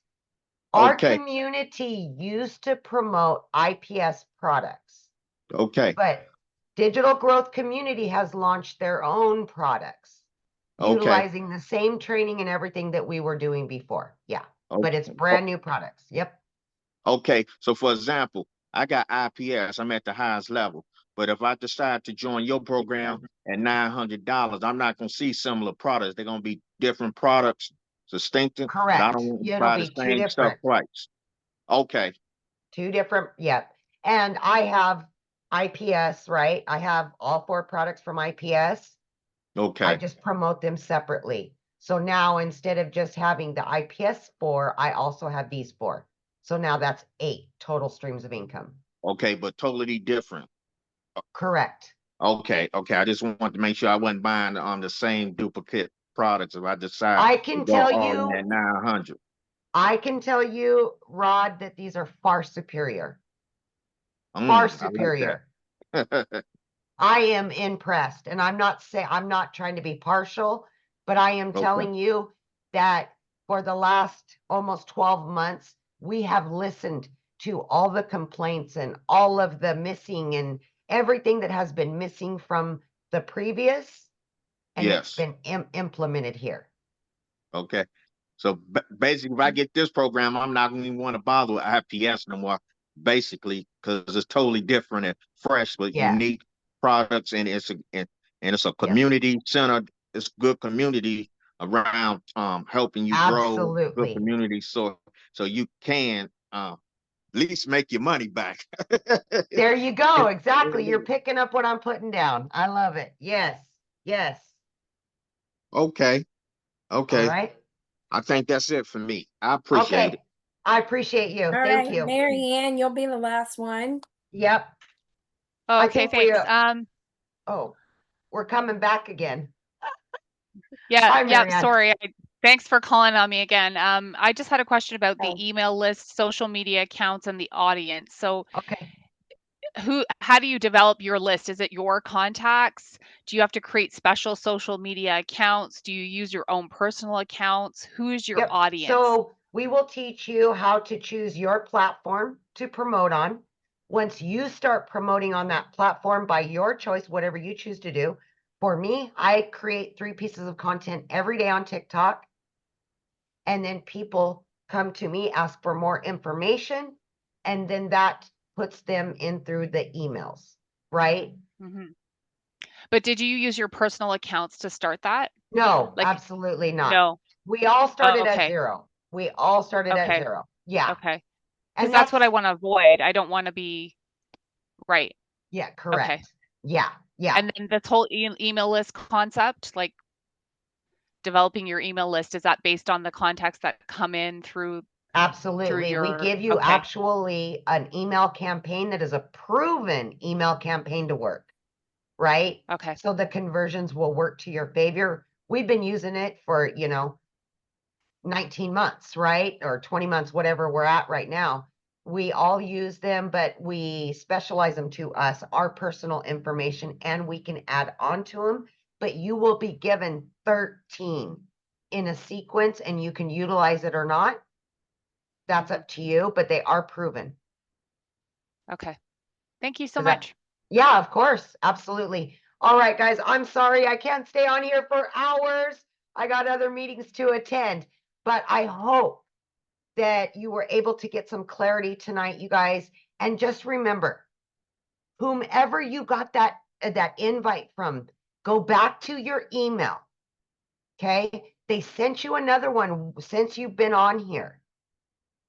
Our Okay, community used to promote IPS products, okay, but Digital Growth Community has launched their own products, Okay. utilizing the same training and everything that we were doing before. Yeah, but it's brand new products. Yep. Okay. So for example, I got IPS. I'm at the highest level. But if I decide to join your program at $900, I'm not going to see similar products. They're going to be different products, distinctive. But I Correct. don't want to It'll buy the be two same stuff different. twice. Okay. Two different, yep. And I have IPS, right? I have all 4 products from IPS. I Okay. just promote them separately. So now instead of just having the IPS 4, I also have these 4. So now that's 8 total streams of income. Okay, but totally different. Correct. Okay. Okay. I just wanted to make sure I wasn't buying the same duplicate products if I decide I to can go tell all in you, at 900. I can tell you, Rod, that these are far superior. Far I superior. like that. I am impressed, and I'm not trying to be partial, but I am Okay. telling you that for the last almost 12 months, we have listened to all the complaints and all of the missing and everything that has been missing from the previous, and it's Yes. been implemented here. Okay. So basically, if I get this program, I'm not going to want to bother with IPS no more, basically, because it's totally different and fresh, but Yes. unique products, and it's a community centered. It's good community around helping you grow. Good Absolutely. community, so you can at least make your money back. There you go. Exactly. You're picking up what I'm putting down. I love it. Yes. Yes. Okay. All Okay. right. I think that's it for me. I appreciate it. I appreciate you. All Thank right, you. Mary Ann, you'll be the last one. Yep. Oh, I okay, think we, thanks. oh, we're coming back again. Yeah, Hi, yeah, Marianne. sorry. Thanks for calling on me again. I just had a question about the Oh. email list, social media accounts, and the audience. So Okay. how do you develop your list? Is it your contacts? Do you have to create special social media accounts? Do you use your own personal accounts? Who is your Yep. audience? So we will teach you how to choose your platform to promote on. Once you start promoting on that platform by your choice, whatever you choose to do. For me, I create 3 pieces of content every day on TikTok. And then people come to me, ask for more information. And then that puts them in through the emails, right? Mhm. But did you use your personal accounts to start that? No, Like, absolutely not. no. We all started at Okay. 0. We all started at Okay. 0. Yeah. Okay. Because And that's what I that's, want to avoid. I don't want to be right. yeah, Okay. correct. Yeah. Yeah. And then this whole email list concept, like developing your email list, is that based on the contacts that come in through Absolutely. We your, give you okay. actually an email campaign that is a proven email campaign to work, right? Okay. So the conversions will work to your favor. We've been using it for, 19 months, right? Or 20 months, whatever we're at right now. We all use them, but we specialize them to us, our personal information, and we can add on to them. But you will be given 13 in a sequence, and you can utilize it or not. That's up to you, but they are proven. Okay. Thank you so Is that- much. Yeah, of course. Absolutely. All right, guys, I'm sorry. I can't stay on here for hours. I got other meetings to attend, but I hope that you were able to get some clarity tonight, you guys. And just remember, whomever you got that invite from, go back to your email. Okay? They sent you another one since you've been on here.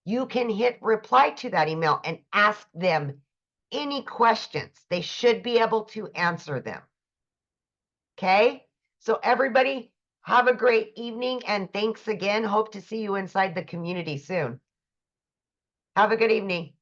You can hit reply to that email and ask them any questions. They should be able to answer them. Okay? So everybody, have a great evening, and thanks again. Hope to see you inside the community soon. Have a good evening.